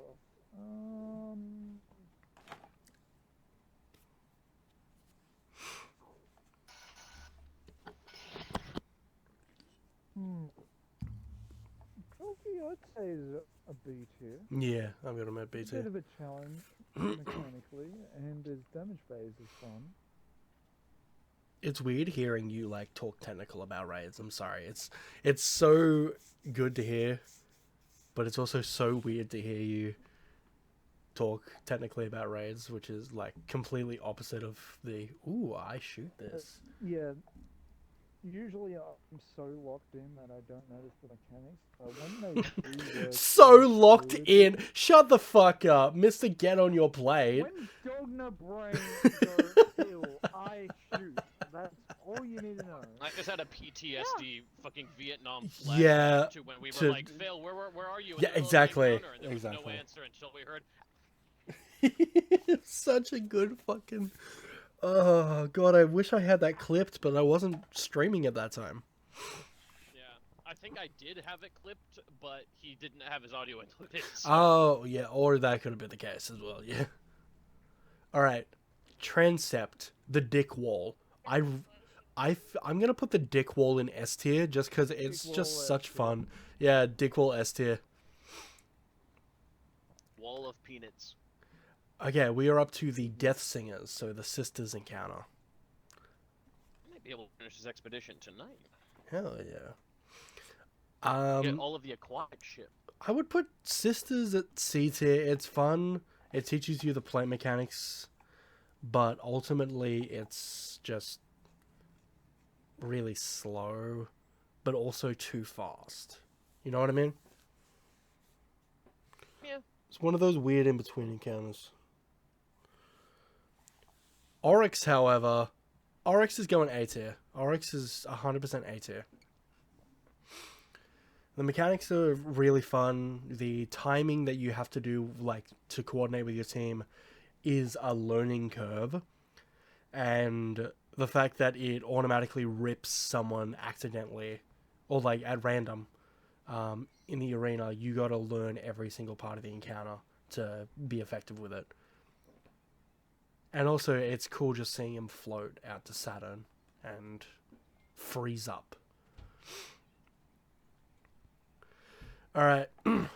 Golgi, I'd say is a B tier. Yeah, I'm gonna make B It's a tier. bit of a challenge mechanically, and his damage phase is fun. It's weird hearing you like talk technical about raids. I'm sorry. It's so good to hear, but it's also so weird to hear you talk technically about raids, which is like completely opposite of the ooh, I shoot this. Yeah. Usually I'm so locked in that I don't notice the mechanics. When they do work So really locked fluid- in. Shut the fuck up, Mr. Get on your plate. When Dogna Brain go kill, I shoot. That's all you need to know. I just had a PTSD fucking Vietnam flashback Yeah, to when we to- were like, Phil, where are you? In Yeah, the middle of the exactly, encounter?" And there was exactly. no answer until we heard. Such a good fucking. Oh god, I wish I had that clipped, but I wasn't streaming at that time. Yeah, I think I did have it clipped, but he didn't have his audio included. So. Oh yeah, or that could have been the case as well. Yeah. All right, Transept, the dick wall. I'm gonna put the dick wall in S tier just because it's Dick just wall such S tier. fun. Yeah, dick wall S tier. Wall of peanuts. Okay, we are up to the Death Singers, so the sisters encounter. I might be able to finish this expedition tonight. Hell yeah. Get all of the aquatic shit. I would put sisters at C tier. It's fun. It teaches you the play mechanics, but ultimately it's just really slow, but also too fast. You know what I mean? Yeah. It's one of those weird in-between encounters. Oryx, however, Oryx is going A tier. Oryx is 100% A tier. The mechanics are really fun. The timing that you have to do, like, to coordinate with your team is a learning curve. And the fact that it automatically rips someone accidentally, or, like, at random, in the arena, you gotta learn every single part of the encounter to be effective with it. And also, it's cool just seeing him float out to Saturn and freeze up. Alright,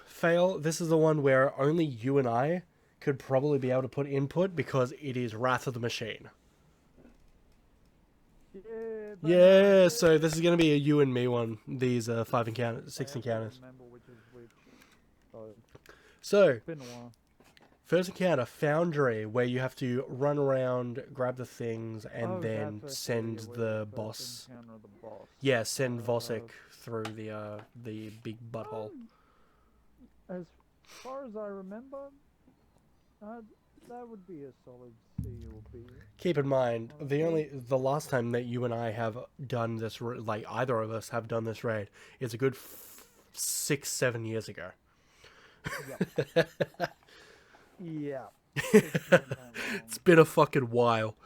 Fail, this is the one where only you and I could probably be able to put input because it is Wrath of the Machine. Yeah. Yeah, so this is going to be a you and me one, these 6 encounters. I don't remember which is which. So, It's been a while. first encounter, Foundry, where you have to run around, grab the things, and Oh, then that's send actually where the you first boss. encounter the boss. Yeah, send Uh, Vosik through the big butthole. As far as I remember, that would be a solid C or B. Keep in mind, the last time that you and I have done this, like either of us have done this raid, is a good 6-7 years ago. Yeah. It's been a fucking while.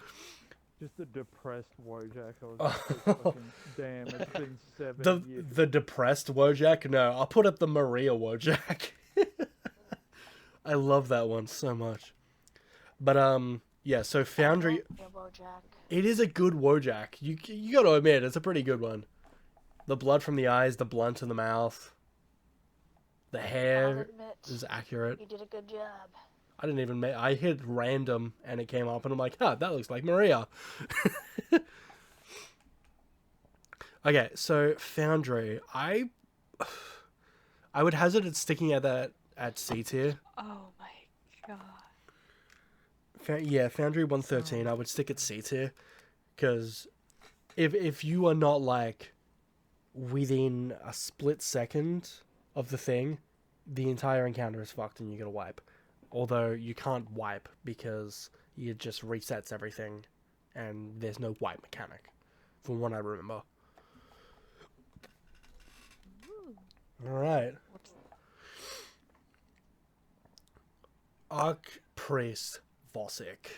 Just a depressed Wojak. I was just fucking, damn, it's been 7 years. The depressed Wojak? No, I'll put up the Maria Wojak. I love that one so much. But yeah, so Foundry, it is a good Wojak. You gotta admit, it's a pretty good one. The blood from the eyes, the blunt in the mouth, the hair is accurate. You did a good job. I didn't even I hit random and it came up and I'm like, that looks like Maria. Okay, so Foundry, I would hazard it sticking at C tier. Oh my god. Yeah, Foundry 113, I would stick at C tier, because if you are not like within a split second of the thing, the entire encounter is fucked and you gotta wipe. Although you can't wipe because it just resets everything, and there's no wipe mechanic, from what I remember. Ooh. All right. What's Archpriest Vosic.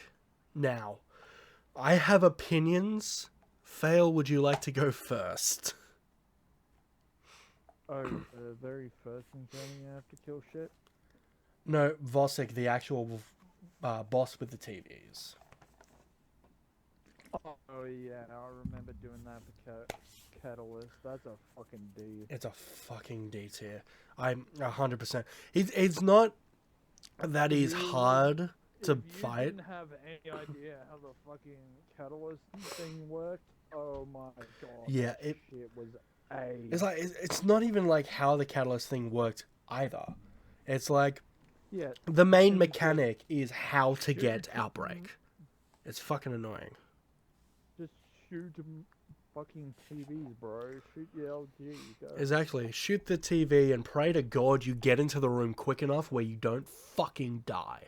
Now, I have opinions. Fail, would you like to go first? Oh, the very first encounter you have to kill shit? No, Vosic, the actual boss with the TVs. Oh yeah, I remember doing that for Catalyst. That's a fucking D. It's a fucking D tier. I'm 100%. It's not that he's hard to If you fight. didn't have any idea how the fucking Catalyst thing worked, oh my god. Yeah, that shit was A. It's like it's not even like how the catalyst thing worked either. It's like Yeah. the main and mechanic is how to get outbreak. It's fucking annoying. Just shoot them fucking TVs, bro. Shoot your LG. Go. Exactly. Shoot the TV and pray to God you get into the room quick enough where you don't fucking die.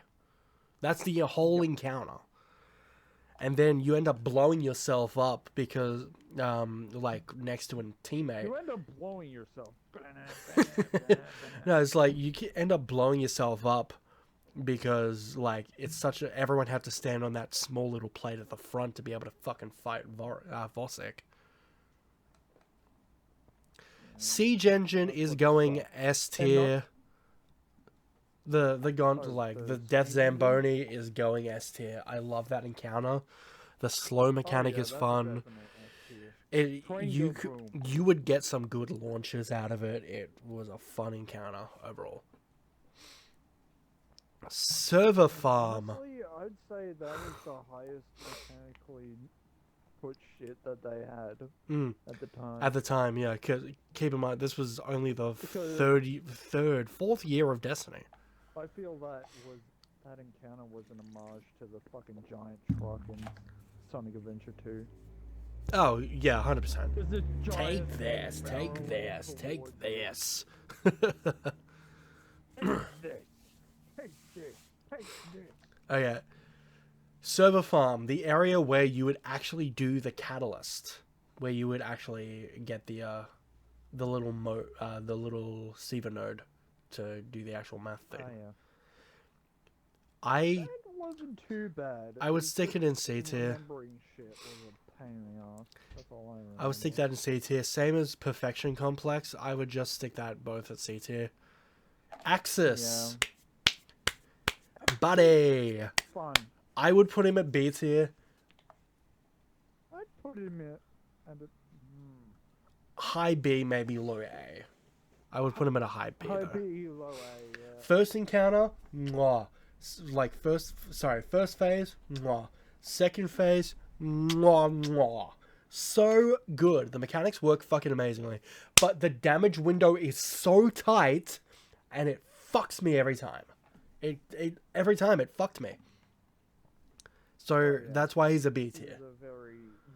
That's the whole encounter. And then you end up blowing yourself up because, like, next to a teammate. You end up blowing yourself. No, it's like you end up blowing yourself up because, like, it's such a... Everyone have to stand on that small little plate at the front to be able to fucking fight Vosic. Siege Engine is going S tier. The Death Zamboni is going S tier. I love that encounter. The slow mechanic is fun. You would get some good launches out of it. It was a fun encounter overall. Server farm. Honestly, I'd say that was the highest mechanically put shit that they had at the time. At the time, yeah. Cause keep in mind, this was only the fourth year of Destiny. I feel that encounter was an homage to the fucking giant truck in Sonic Adventure 2. Oh yeah, 100%. Take this, take this, take this. Take this. Okay. Server farm, the area where you would actually do the catalyst, where you would actually get the little Siva node to do the actual math thing. Oh, yeah. That wasn't too bad. I would stick it in C tier. Remembering shit was a pain in the ass. That's all I remember. I would stick that in C tier. Same as Perfection Complex. I would just stick that both at C tier. Axis. Yeah. Buddy. Fun. I would put him at B tier. I'd put him at High B, maybe low A. I would put him at a high B. high Though. B, low A, yeah. First encounter, mwah. Like first phase, mwah. Second phase, mwah, mwah. So good. The mechanics work fucking amazingly. But the damage window is so tight, and it fucks me every time. Every time it fucked me. So that's why he's a B tier.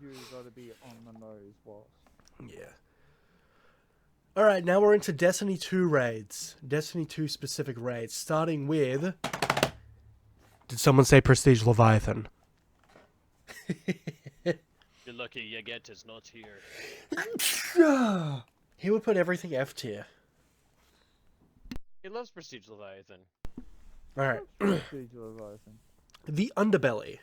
You gotta be on the nose, boss. Yeah. Alright, now we're into Destiny 2 raids. Destiny 2 specific raids. Starting with... Did someone say Prestige Leviathan? You're lucky Yaget is not here. He would put everything F tier. He loves Prestige Leviathan. Alright. Prestige Leviathan. The Underbelly.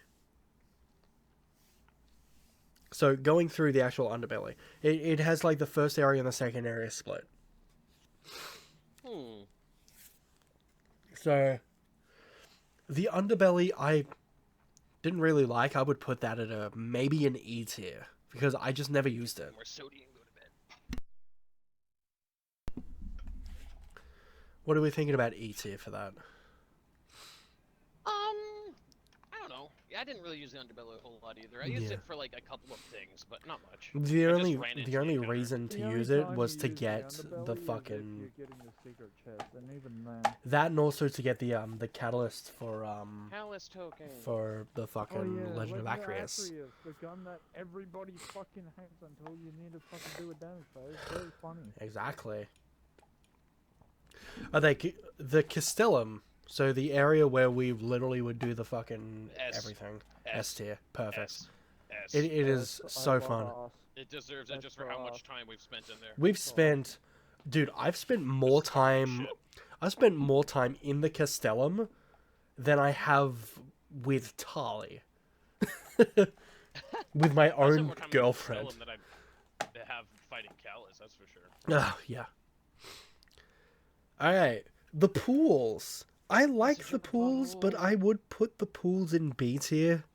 So going through the actual Underbelly. It has like the first area and the second area split. So... The Underbelly, I didn't really like. I would put that at maybe an E tier. Because I just never used it. More sodium, go to bed. What are we thinking about E tier for that? I didn't really use the underbelly a whole lot either. I used Yeah. it for like a couple of things, but not much. The I just only ran into the only encounter. reason to The only use it time was you to use get underbelly the is if fucking you're getting the secret chest, and even then. that, and also to get the catalyst Callus token. for the fucking Oh yeah, Legend of Acreus. the gun that everybody fucking hates until you need to fucking do a damage phase. Very funny. Exactly. The Castellum? So the area where we literally would do the fucking S. everything. S. S tier. Perfect. S. S. It is I so love fun. Arse. It deserves it That's just for how for much time we've spent in there. We've spent, dude, I've spent more time. Shit. I've spent more time in the Castellum than I have with Tali. With my I spent own more time in girlfriend. Castellum than I have fighting Callus, that's for sure. Oh, yeah. Alright, the pools. I like the super fun pools, but rule. I would put the pools in B tier.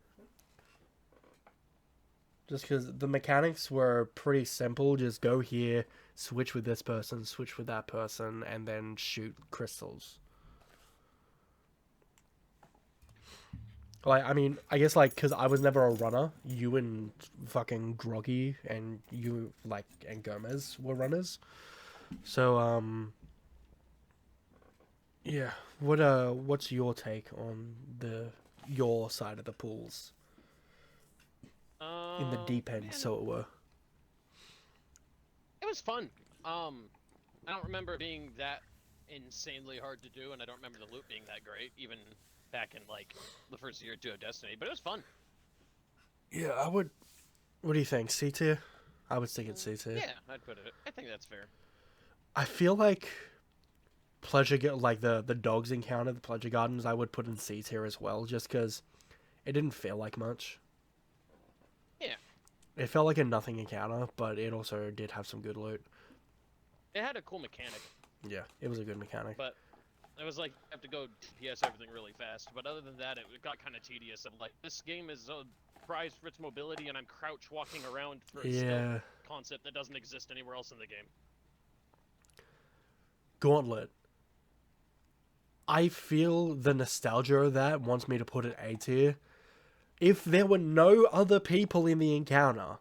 Just because the mechanics were pretty simple. Just go here, switch with this person, switch with that person, and then shoot crystals. Like, I mean, I guess, like, because I was never a runner, you and fucking Groggy and you, like, and Gamerz were runners. So, yeah. What's your take on your side of the pools? In the deep end, Man, so it were. it was fun. I don't remember it being that insanely hard to do, and I don't remember the loot being that great, even back in like the first year or two of Destiny. But it was fun. Yeah, I would. What do you think? C tier? I would stick at C tier. Yeah, I'd put it. I think that's fair. I feel like like the dogs encounter, the pleasure gardens, I would put in C tier as well, just because it didn't feel like much. Yeah. It felt like a nothing encounter, but it also did have some good loot. It had a cool mechanic, Yeah, it was a good mechanic. but it was like you have to go DPS everything really fast. But other than that, it got kind of tedious. I'm like, this game is prized for its mobility, and I'm crouch walking around for a stealth Yeah. concept that doesn't exist anywhere else in the game. Gauntlet. I feel the nostalgia of that wants me to put it A tier. If there were no other people in the encounter,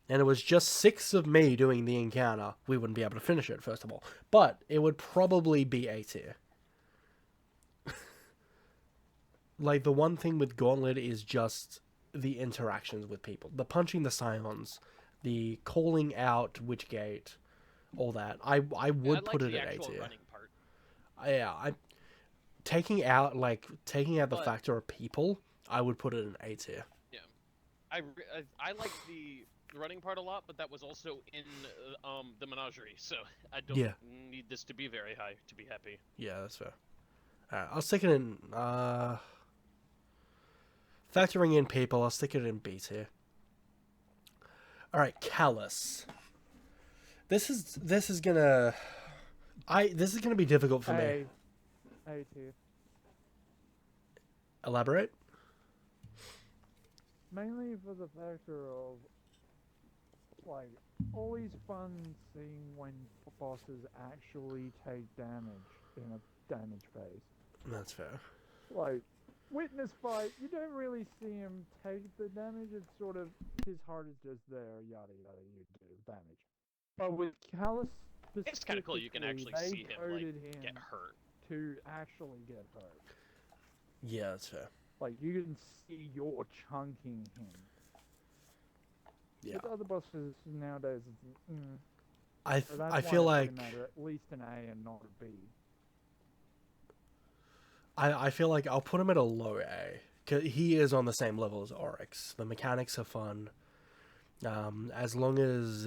and it was just 6 of me doing the encounter, we wouldn't be able to finish it, first of all. But it would probably be A tier. Like, the one thing with Gauntlet is just the interactions with people. The punching the scions, the calling out Witchgate, all that. I would I put liked it the at A actual tier. running part. Yeah, taking out the But- factor of people, I would put it in A tier. I liked the running part a lot, but that was also in the menagerie, so I don't Yeah. need this to be very high to be happy. Yeah, that's fair. Alright, I'll stick it in factoring in people, I'll stick it in B tier. Alright, Callus. This is gonna be difficult for me. A tier. Elaborate? Mainly for the factor of, like, always fun seeing when bosses actually take damage in a damage phase. That's fair. Like, Witness fight, you don't really see him take the damage, it's sort of, his heart is just there, yada yada, you do damage. But with Callus It's kind of cool. You can actually they see him like coded him get hurt. to actually get hurt. Yeah, that's fair. Like, you can see you're chunking him. Yeah. With other bosses nowadays, it's, so that's I why feel it like should matter at least an A and not a B. I feel like I'll put him at a low A. 'Cause he is on the same level as Oryx. The mechanics are fun. As long as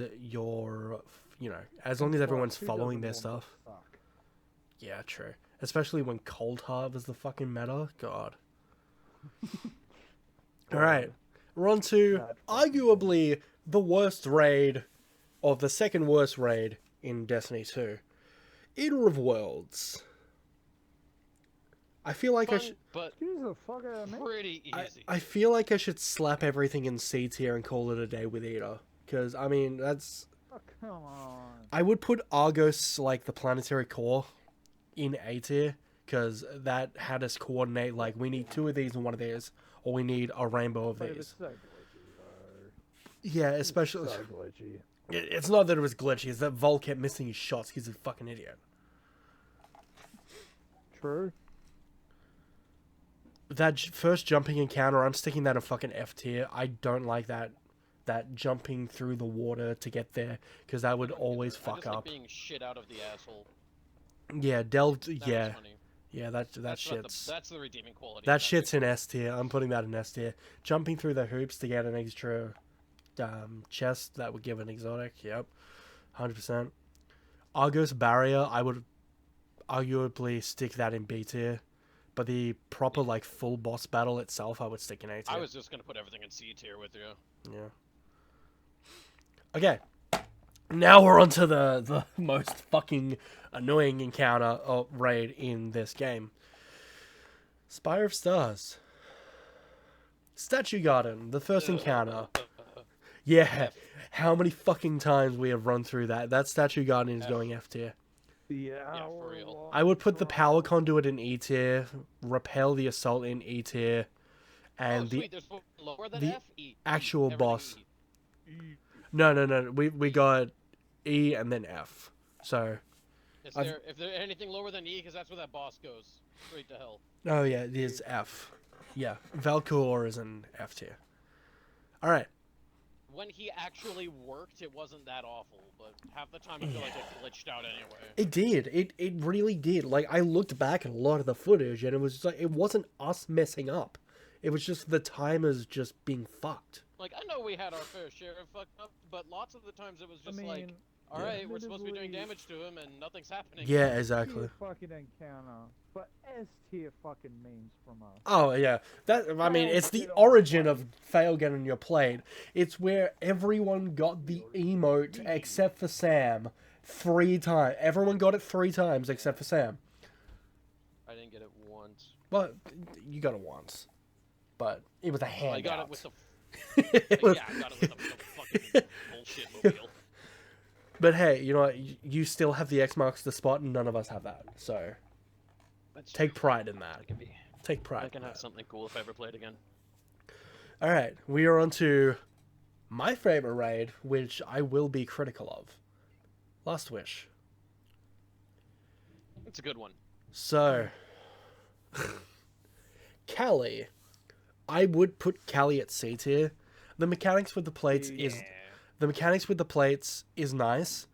as long as everyone's Who following their doesn't want stuff. to suck? Yeah, true. Especially when Cold Heart is the fucking meta. God. Alright. We're on to That fucking arguably the worst raid, or the second worst raid in Destiny 2. Eater of Worlds. I feel like I Fun, should. but Get the fuck out of me. pretty easy. I feel like I should slap everything in C tier and call it a day with Eater. Because, I mean, that's... Oh, come on. I would put Argos, like, the planetary core, in A tier. Because that had us coordinate, like, we need 2 of these and 1 of these. or we need a rainbow of But it was these. so glitchy, though. Yeah, especially. So glitchy. It's not that it was glitchy, it's that Vol kept missing his shots. He's a fucking idiot. True. That first jumping encounter, I'm sticking that in fucking F tier. I don't like that jumping through the water to get there, because that would always I fuck just like up. being shit out of the asshole. Yeah, delved. That was Yeah, funny. yeah. That That's not shit's. that's the redeeming quality. That of shit's in S tier. I'm putting that in S tier. Jumping through the hoops to get an extra chest that would give an exotic. Yep, 100%. Argos barrier, I would arguably stick that in B tier, but the proper like full boss battle itself, I would stick in A tier. I was just gonna put everything in C tier with you. Yeah. Okay. Now we're on to the most fucking annoying encounter or raid in this game. Spire of Stars. Statue Garden, the first encounter. Yeah. How many fucking times we have run through that. That Statue Garden is F. going F tier. Yeah, for real. I would put the Power Conduit in E tier, Repel the Assault in E tier, and oh, sweet. There's one lower than the F? E. actual Everything boss. E. No. We got E and then F. So, Is I've- there, if there anything lower than E, because that's where that boss goes straight to hell. oh yeah, it is F. Yeah, Valkor is an F tier. All right. When he actually worked, it wasn't that awful, but half the time I feel like it glitched out anyway. It did. It really did. Like, I looked back at a lot of the footage, and it was just like, it wasn't us messing up. It was just the timers just being fucked. Like, I know we had our fair share of fuck up, but lots of the times it was just I mean, like, Yeah. alright, we're supposed to be doing literally- damage to him, and nothing's happening. Yeah, S exactly. tier fucking encounter, but S tier fucking memes from us. Oh yeah, that I mean, Fail it's the get on origin plate. of fail get on your plate. It's where everyone got the emote except for Sam 3 times. Everyone got it 3 times except for Sam. I didn't get it once. Well, you got it once, but it was a handout. I got it with the... It was- Yeah, I got it with the fucking bullshit mobile. But hey, you know what? You still have the X marks the spot, and none of us have that. So That's take true. pride in that. I can be... Take pride. I can in have that. something cool if I ever play it again. All right, we are on to my favorite raid, which I will be critical of. Last Wish. It's a good one. So, Callie, I would put Callie at C tier. The mechanics with the plates is nice.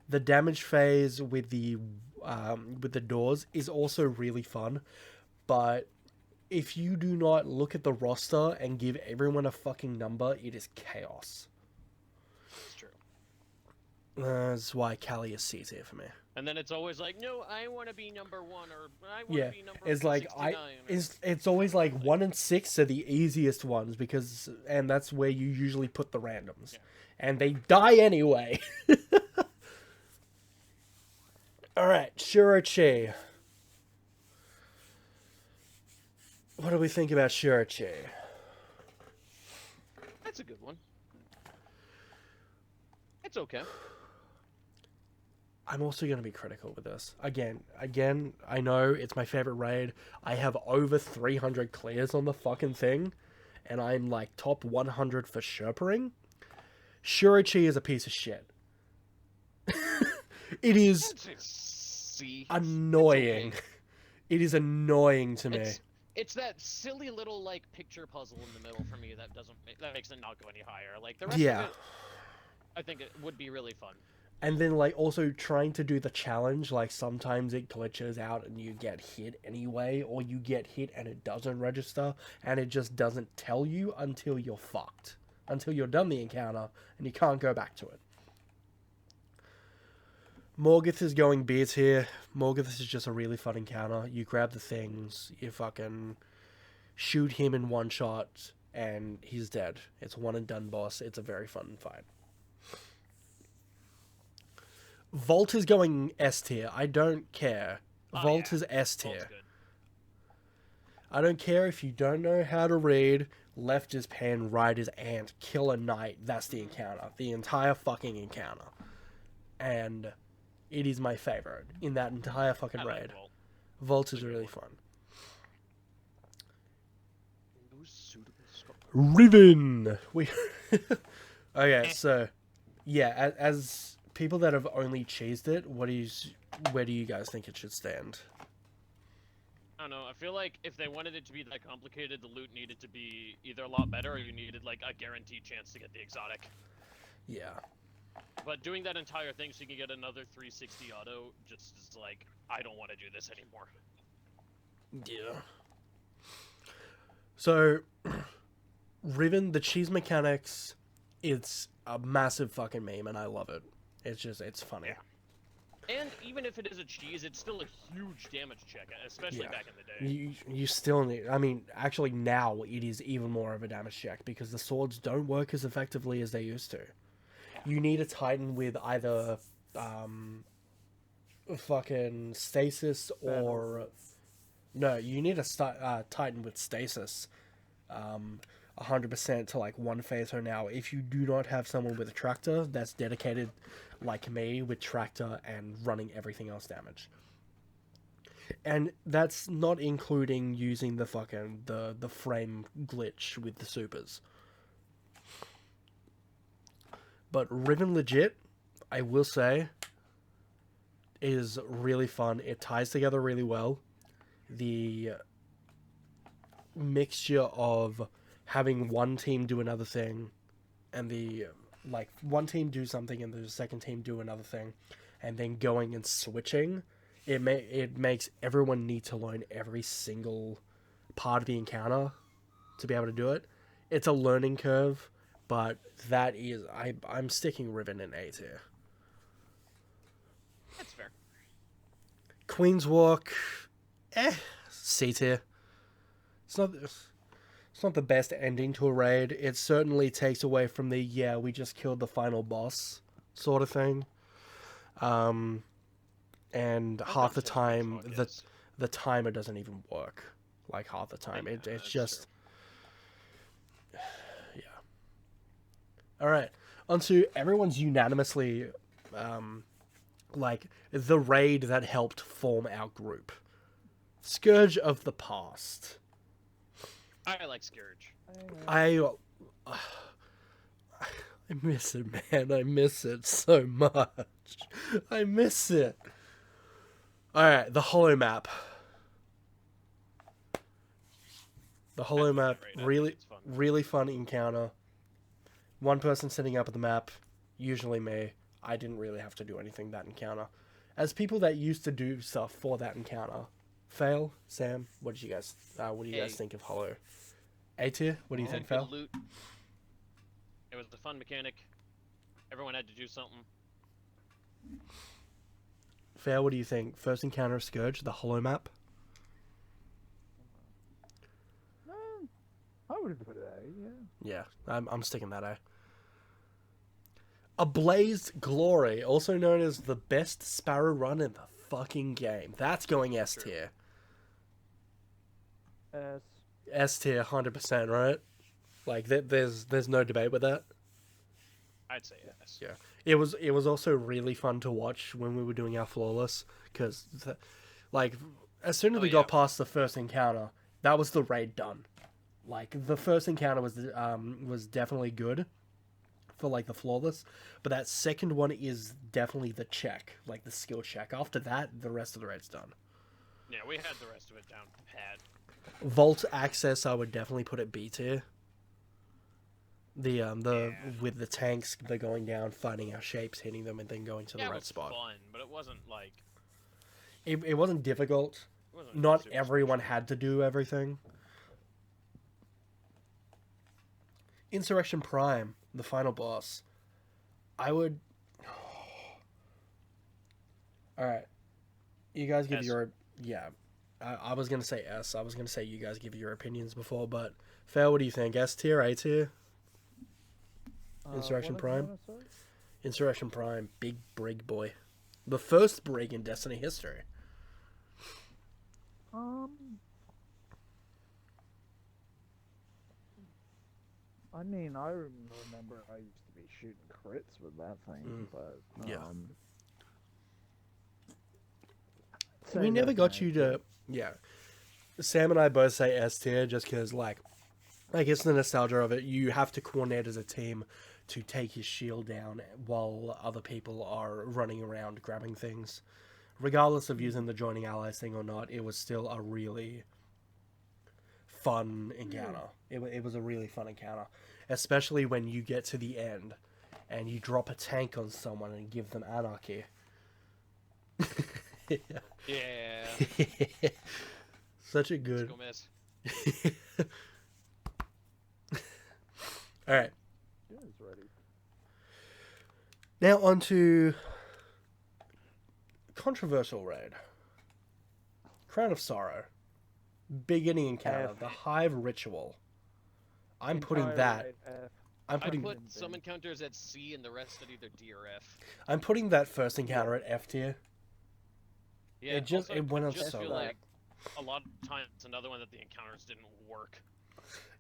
The damage phase with the doors is also really fun, but if you do not look at the roster and give everyone a fucking number, it is chaos. It's true. That's why Callie is C tier for me. And then it's always like, no, I want to be number 1, or I want Yeah, to be number it's like 69. it's always like 1 and 6 are the easiest ones and that's where you usually put the randoms, Yeah. and they die anyway. All right, Shurachi. What do we think about Shurachi? That's a good one. It's okay. I'm also going to be critical with this. Again, I know it's my favorite raid. I have over 300 clears on the fucking thing, and I'm like top 100 for Sherpering. Shurachi is a piece of shit. It is It's C. annoying. It's okay. It is annoying to me. It's that silly little like picture puzzle in the middle for me that makes it not go any higher. Like the rest Yeah. of it, I think it would be really fun. And then, like, also trying to do the challenge, like, sometimes it glitches out and you get hit anyway, or you get hit and it doesn't register, and it just doesn't tell you until you're fucked. Until you're done the encounter, and you can't go back to it. Morgoth is going B tier. Morgoth is just a really fun encounter. You grab the things, you fucking shoot him in one shot, and he's dead. It's a one and done boss. It's a very fun fight. Vault is going S tier. I don't care. Vault is S tier. Vault's good. I don't care if you don't know how to read. Left is pen, right is ant, kill a knight. That's the encounter. The entire fucking encounter. And it is my favorite in that entire fucking I like raid. Vault. Vault is really fun. Riven. We okay. So yeah, as people that have only cheesed it, where do you guys think it should stand? I don't know. I feel like if they wanted it to be that complicated, the loot needed to be either a lot better or you needed like a guaranteed chance to get the exotic. Yeah. But doing that entire thing so you can get another 360 auto just is like, I don't want to do this anymore. Yeah. So, Riven, the cheese mechanics, it's a massive fucking meme, and I love it. It's funny. Yeah. And even if it is a cheese, it's still a huge damage check, especially Yeah. back in the day. You still need. I mean, actually, now it is even more of a damage check because the swords don't work as effectively as they used to. You need a Titan with either fucking stasis or no. You need a Titan with stasis, 100% to like one phaser. Now, if you do not have someone with a tractor that's dedicated, like me, with tractor and running everything else damage. And that's not including using the fucking the frame glitch with the supers. But Riven legit, I will say, is really fun. It ties together really well. The mixture of having one team do another thing and the like one team do something and the second team do another thing and then going and switching, it makes everyone need to learn every single part of the encounter to be able to do it. It's a learning curve, but that is I'm sticking Riven in A tier. That's fair. Queen's Walk, C tier. It's not the best ending to a raid. It certainly takes away from the we just killed the final boss sort of thing. And half the time the timer doesn't even work. Like half the time, it's just yeah. All right, onto everyone's unanimously like the raid that helped form our group. Scourge of the Past. I like Scourge. I miss it, man. I miss it so much. I miss it. Alright, the Hollow Map. The Hollow Map, really fun encounter. One person setting up the map, usually me. I didn't really have to do anything that encounter. As people that used to do stuff for that encounter, Fail, Sam, what do you guys think of Hollow? A tier? What do you think, Fail? Loot. It was a fun mechanic. Everyone had to do something. Fail, what do you think? First encounter of Scourge, the Hollow Map? I would have put it A, yeah. Yeah, I'm sticking that A. Ablazed Glory, also known as the best Sparrow run in the fucking game. That's going S tier. S tier, 100%, right? Like there's no debate with that. I'd say yes. Yeah, it was also really fun to watch when we were doing our flawless because, like, as soon as we got past the first encounter, that was the raid done. Like the first encounter was definitely good for like the flawless, but that second one is definitely the check, like the skill check. After that, the rest of the raid's done. Yeah, we had the rest of it down pat. Vault Access, I would definitely put at B tier. With the tanks, they're going down, finding our shapes, hitting them, and then going to the right spot. It was fun, but it wasn't like it wasn't difficult. it wasn't Not super everyone special. had to do everything. Insurrection Prime, the final boss. I would. All right, you guys give S. your I was gonna say S. I was gonna say you guys give your opinions before, but Fail, what do you think? S tier, A tier? Insurrection What Prime? encounter, sorry? Insurrection Prime, big brig boy. The first brig in Destiny history. I mean, I remember I used to be shooting crits with that thing, but yeah. say We never that's got an you A tier. to... Yeah. Sam and I both say S tier just because, like, I guess the nostalgia of it, you have to coordinate as a team to take his shield down while other people are running around grabbing things. Regardless of using the joining allies thing or not, it was still a really fun encounter. It was a really fun encounter. Especially when you get to the end and you drop a tank on someone and give them anarchy. Yeah. Such a good... Go miss. Alright. Yeah, it's ready. Now on to controversial raid. Crown of Sorrow. Beginning encounter. F. The Hive Ritual. I'm putting Entire that... raid F. I'm I putting put some encounters at C and the rest at either D or F. I'm putting that first encounter at F tier. Yeah, It went on just so feel well. like a lot of times it's another one that the encounters didn't work.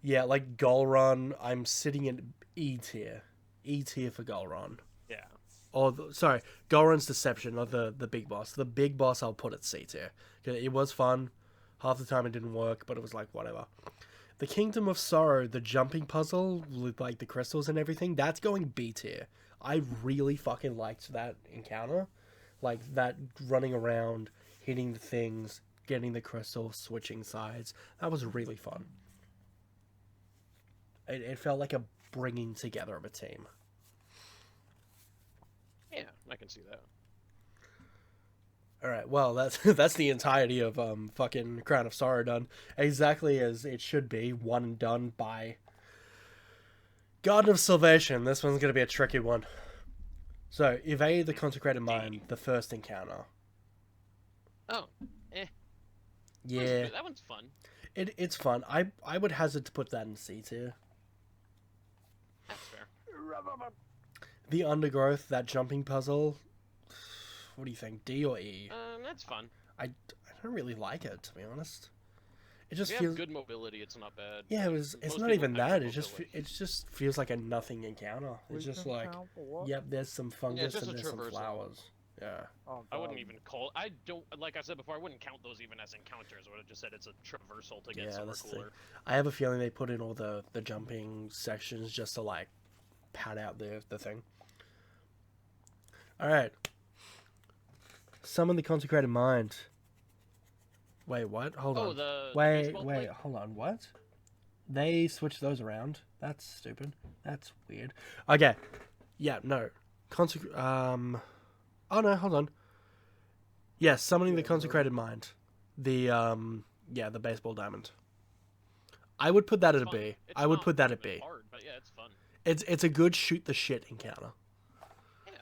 Yeah, like Goal Run, I'm sitting in E tier. E tier for Goal Run. Yeah. Or, sorry, Goal Run's Deception, not the big boss. The big boss I'll put at C tier. 'Cause it was fun. Half the time it didn't work, but it was like, whatever. The Kingdom of Sorrow, the jumping puzzle with like the crystals and everything, that's going B tier. I really fucking liked that encounter. Like that running around, hitting the things, getting the crystals, switching sides. That was really fun. It felt like a bringing together of a team. Yeah, I can see that. All right, well, that's the entirety of fucking Crown of Sorrow done exactly as it should be, one and done by Garden of Salvation. This one's gonna be a tricky one. So, evade the Consecrated Mind, the first encounter. Oh, eh. Yeah, That one's fun. it's fun. I would hazard to put that in C tier. That's fair. The Undergrowth, that jumping puzzle. What do you think, D or E? That's fun. I don't really like it, to be honest. It If just you feels... have good mobility, it's not bad. Yeah, it's Most not people even have that. good It just feels like a nothing encounter. It's We just can like, count for what? yep, there's some fungus just and a there's some traversal. flowers. Yeah. Oh, I wouldn't God. even call. I don't like I said before. I wouldn't count those even as encounters. I would have just said it's a traversal to get Yeah, somewhere that's the thing. cooler. I have a feeling they put in all the jumping sections just to like pad out the thing. Alright. Summon the Consecrated Mind. Wait, what? Hold Oh, on. the Wait, baseball wait, plate? hold on. What? They switched those around. That's stupid. That's weird. Okay. Yeah, no. Oh no, hold on. Yes, summoning the Consecrated Mind. The the baseball diamond. I would put that at a Fun. B. It's I would not put that at even B. hard, but yeah, it's fun. It's a good shoot the shit encounter. Yeah.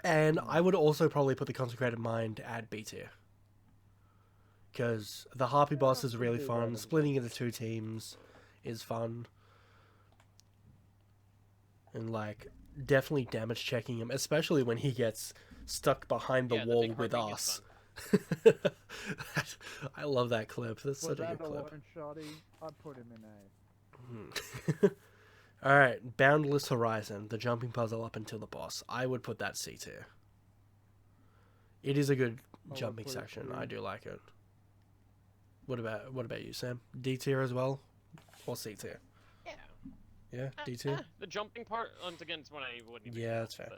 And I would also probably put the Consecrated Mind at B tier. Because the Harpy boss is really fun. Splitting into two teams is fun. And like, definitely damage checking him, especially when he gets stuck behind the Yeah, wall big with harpy is us. I love that clip. That's For such a that good clip. alone, Shoddy, I'd put him in A. Alright, Boundless Horizon, the jumping puzzle up until the boss. I would put that C tier. It is a good would jumping put it section. C. I do like it. What about you, Sam? D tier as well? Or C tier? Yeah. Yeah, D tier? The jumping part, once again, it's one I wouldn't even. Yeah, count, that's fair.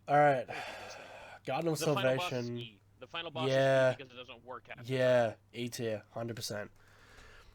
but Alright. I think it's nice. Garden of The final boss is Salvation. E. The final boss Yeah. is E because it doesn't work half the time. Yeah, E tier, 100%.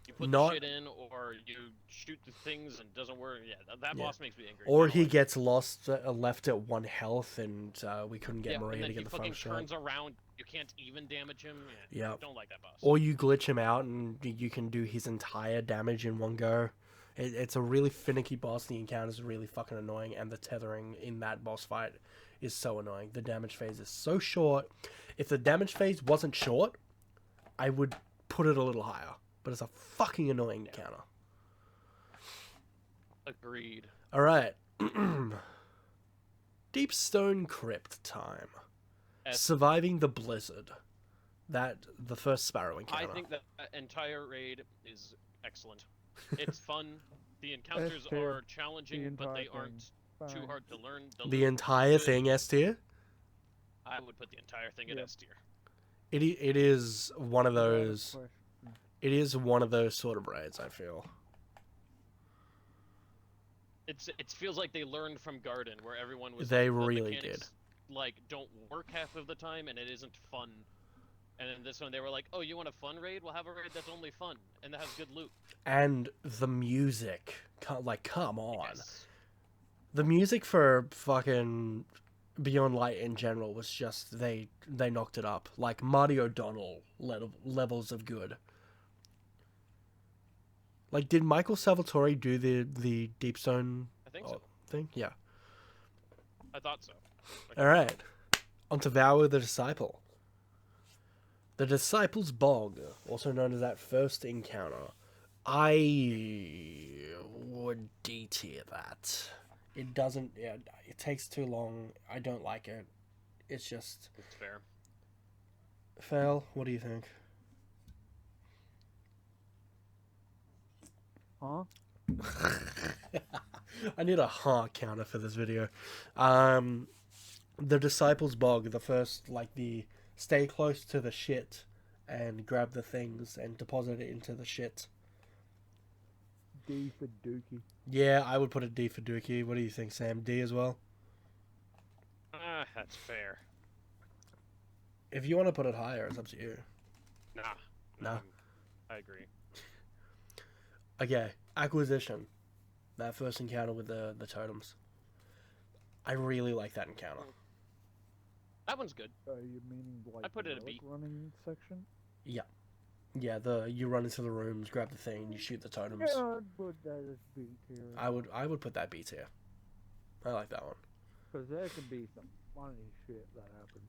You put Not- the shit in, or you shoot the things and it doesn't work. Yeah, that Yeah. boss makes me angry. Or I don't he like it. gets lost, left at 1 health, and we couldn't get Yeah, Maria and then to he get the fucking final shot. turns around. You can't even damage him. Yeah, Yep. don't like that boss. Or you glitch him out, and you can do his entire damage in one go. It's a really finicky boss. The encounters are really fucking annoying, and the tethering in that boss fight is so annoying. The damage phase is so short. If the damage phase wasn't short, I would put it a little higher. But it's a fucking annoying encounter. Agreed. Alright. Deep Stone Crypt time. S. Surviving the Blizzard. The first Sparrow encounter. I think that entire raid is excellent. It's fun. The encounters tier. are challenging, but they entire aren't too Fine. hard to learn. The entire thing S tier? I would put the entire thing at Yep. S tier. It is one of Without a those... question. It is one of those sort of raids, I feel. It feels like they learned from Garden, where everyone was They like, the really mechanics, like, don't work half of the time, and it isn't fun. And then this one, they were like, oh, you want a fun raid? We'll have a raid that's only fun, and that has good loot. And the music, like, come on. Yes. The music for fucking Beyond Light in general was just, they knocked it up. Like, Marty O'Donnell levels of good. Like, did Michael Salvatore do the Deepstone I think so. thing? Yeah. I thought so. Alright. On to Vow of the Disciple. The Disciple's Bog, also known as that first encounter. I would D-tier that. It doesn't... Yeah, it takes too long. I don't like it. It's just... It's fair. Fail, what do you think? Huh? I need a counter for this video. The Disciple's Bog, the first, like, the stay close to the shit and grab the things and deposit it into the shit. D for Dookie. Yeah, I would put a D for Dookie. What do you think, Sam? D as well? That's fair. If you want to put it higher, it's up to you. Nah. I agree. Okay, Acquisition. That first encounter with the totems. I really like that encounter. That one's good. Are you meaning like I put it a relic B. running section? Yeah, you run into the rooms, grab the thing, you shoot the totems. Yeah, I'd put that as B tier. I would put that B tier. I like that one. Because there can be some funny shit that happens.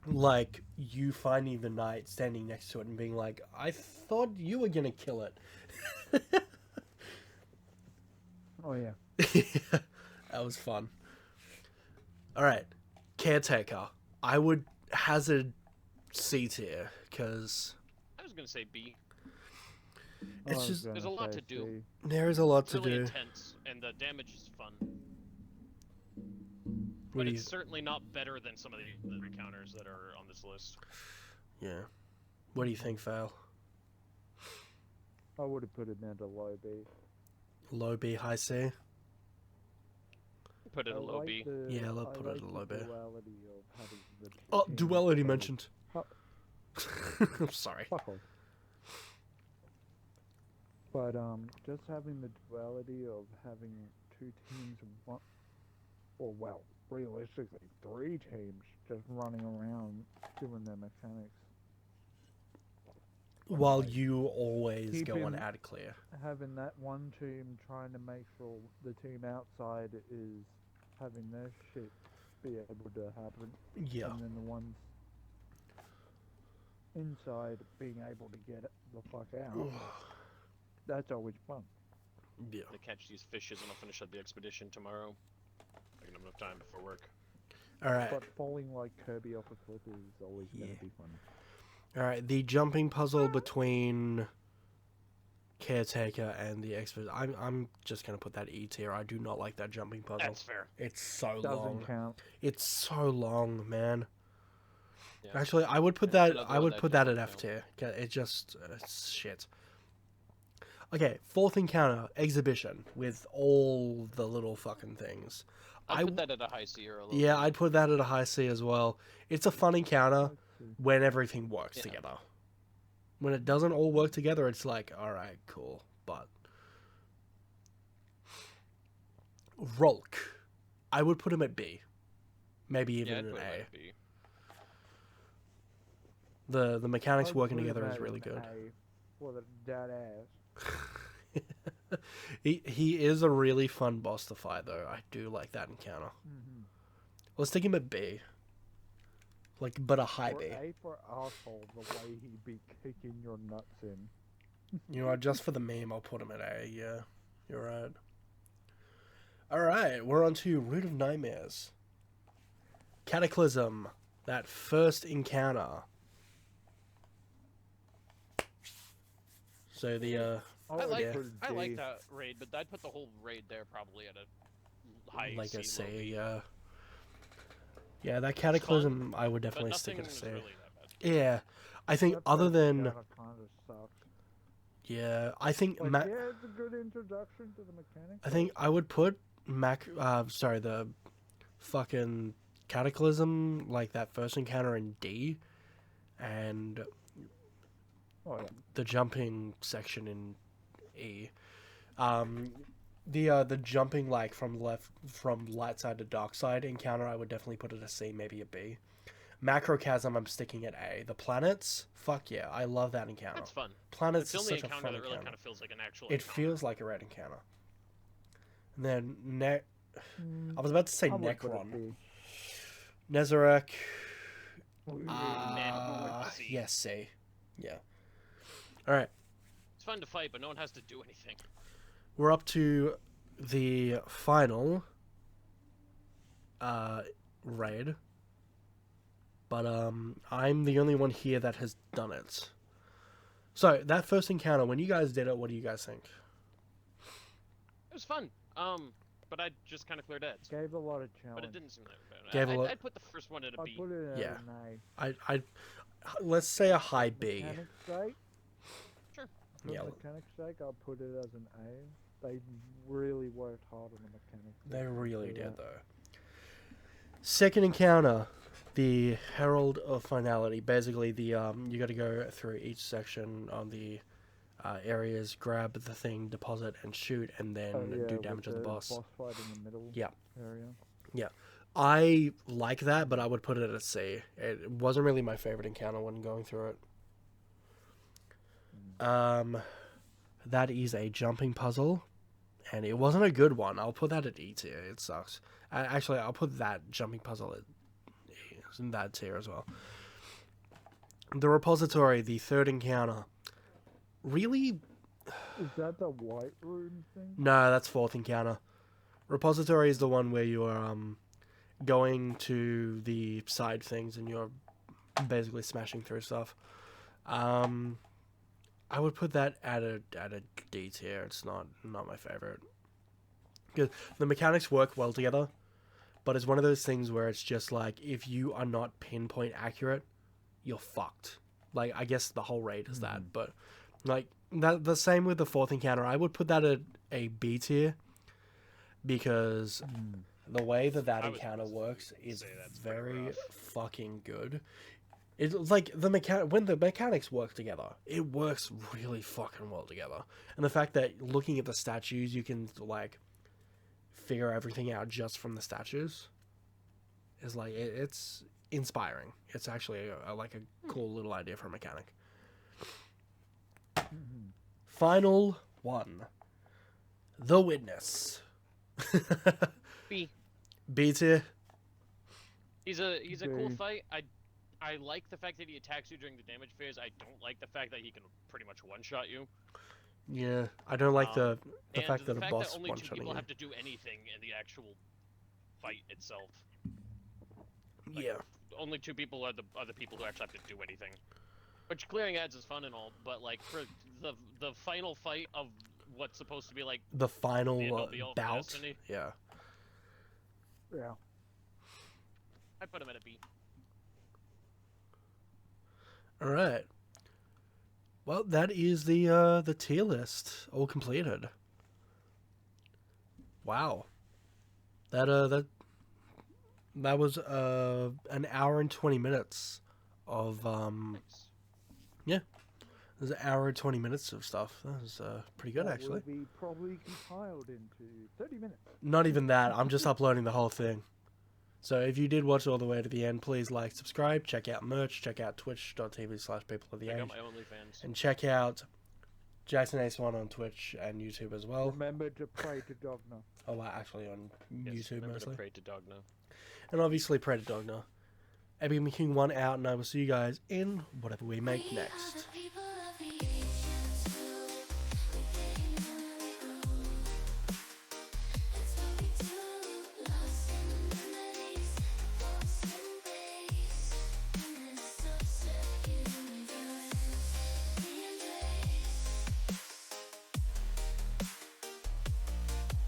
Like, you finding the knight standing next to it and being like, I thought you were gonna kill it. Oh yeah. That was fun. Alright, Caretaker. I would hazard C tier, because I was gonna say B. I It's was just- gonna There's a lot say to do. C. there is a lot It's to really do. intense, and the damage is fun. What But do you... it's certainly not better than some of the other encounters that are on this list. Yeah. What do you think, Fail? I would have put it into low B. Low B, high C? Put it I a low like B. the- Yeah, let's I put it like a low the B. duality of having the Oh, team duality kind of- mentioned. Oh. I'm sorry. Fuck off. But just having the duality of having two teams, or well, realistically, three teams just running around doing their mechanics. While you always Keep go on him- ad clear. Having that one team trying to make sure the team outside is having their shit be able to happen, Yeah. and then the ones inside being able to get it the fuck out. That's always fun. Yeah. To catch these fishes, and I'll finish up the expedition tomorrow. I can have enough time before work. Alright. But falling like Kirby off a cliff is always Yeah. going to be fun. Alright, the jumping puzzle between Caretaker and the expert. I'm just gonna put that E tier. I do not like that jumping puzzle. That's fair. It's so Doesn't long. count. It's so long, man. Yeah. Actually, I would put Yeah, that. another I one would that put that at doesn't F tier. It just it's shit. Okay, fourth encounter, exhibition with all the little fucking things. I'd put that at a high C or a low Yeah, B. I'd put that at a high C as well. It's a fun encounter Let's see. when everything works Yeah. together. When it doesn't all work together, it's like, all right, cool, but Rolk, I would put him at B, maybe even Yeah, I'd an put it A. at B. The mechanics I'd working put him together is at really an good. A for the dead ass. he is a really fun boss to fight, though. I do like that encounter. Mm-hmm. Let's take him at B. Like, but a high Or B. A for asshole, the way he'd be kicking your nuts in. You know what, just for the meme, I'll put him at A, yeah. You're right. Alright, we're on to Root of Nightmares. Cataclysm. That first encounter. So the, I like yeah. I like that raid, but I'd put the whole raid there probably at a high like C, a low C, B. yeah, that Cataclysm, I would But definitely nothing stick at a was C. really that bad. Yeah, I think That other first than encounter kinda sucks. yeah, I think Like, yeah, it's a good introduction to the mechanics. I think I would put the fucking cataclysm, like that first encounter in D, and Oh yeah. the jumping section in E. The jumping like from light side to dark side encounter, I would definitely put it a C, maybe a B. Macrochasm, I'm sticking at A. The planets, fuck yeah, I love that encounter. That's fun. Planets It's is the only such a encounter fun that really encounter. kind of feels like an actual It encounter. feels like a red encounter. And then Mm, I was about to say I would put it Necron. B. Nezarek. C. Yes, C. Yeah. All right. It's fun to fight, but no one has to do anything. We're up to the final raid. But I'm the only one here that has done it. So, that first encounter, when you guys did it, what do you guys think? It was fun. But I just kind of cleared heads. Gave a lot of challenge. But it didn't seem that bad. I'd put the first one at a I'd B. put it at Yeah. an A. I let's say a high B. Mechanics sake. Sure. For Yeah. mechanics sake, I'll put it as an A. They really worked hard on the mechanics. They really do did, that. though. Second encounter, the Herald of Finality. Basically, the you got to go through each section on the areas, grab the thing, deposit, and shoot, and then Oh, yeah, do with damage to the boss. Boss fight in the middle Yeah. area. I like that, but I would put it at a C. It wasn't really my favorite encounter when going through it. That is a jumping puzzle, and it wasn't a good one. I'll put that at E tier. It sucks. Actually, I'll put that jumping puzzle at E, in that tier as well. The repository, the third encounter, really. Is that the white room thing? No, that's fourth encounter. Repository is the one where you are going to the side things and you're basically smashing through stuff. I would put that at a D tier. It's not my favorite. Because the mechanics work well together, but it's one of those things where it's just like if you are not pinpoint accurate, you're fucked. Like I guess the whole raid is that, but like that the same with the fourth encounter. I would put that at a B tier because the way that I was encounter supposed to works is say that's pretty very rough. fucking good. It's like when the mechanics work together, it works really fucking well together. And the fact that looking at the statues, you can like figure everything out just from the statues is like it's inspiring. It's actually like a cool little idea for a mechanic. Final one, The Witness. B. B tier. He's a cool B. fight. I like the fact that he attacks you during the damage phase. I don't like the fact that he can pretty much one-shot you. Yeah, I don't like the And fact that the a fact boss that only two one-shotting people you. have to do anything in the actual fight itself. Like, Yeah. Only two people are the people who actually have to do anything. Which clearing ads is fun and all, but like for the final fight of what's supposed to be like The final the end-all be-all for bout. Destiny. Yeah. Yeah. I put him at a B. All right. Well, that is the tier list all completed. Wow. That was an hour and 20 minutes of Nice. it was an hour and 20 minutes of stuff. That was pretty good That actually. will be probably compiled into 30 minutes. Not even that. I'm just uploading the whole thing. So if you did watch all the way to the end, please like, subscribe, check out merch, check out twitch.tv/people of the I age, got my OnlyFans. and check out Jackson Ace1 on Twitch and YouTube as well. Remember to pray to Dogna. Oh, well, actually on Yes, YouTube remember mostly. to pray to Dogna. And obviously pray to Dogna. Epic King 1 out, and I will see you guys in whatever we make next.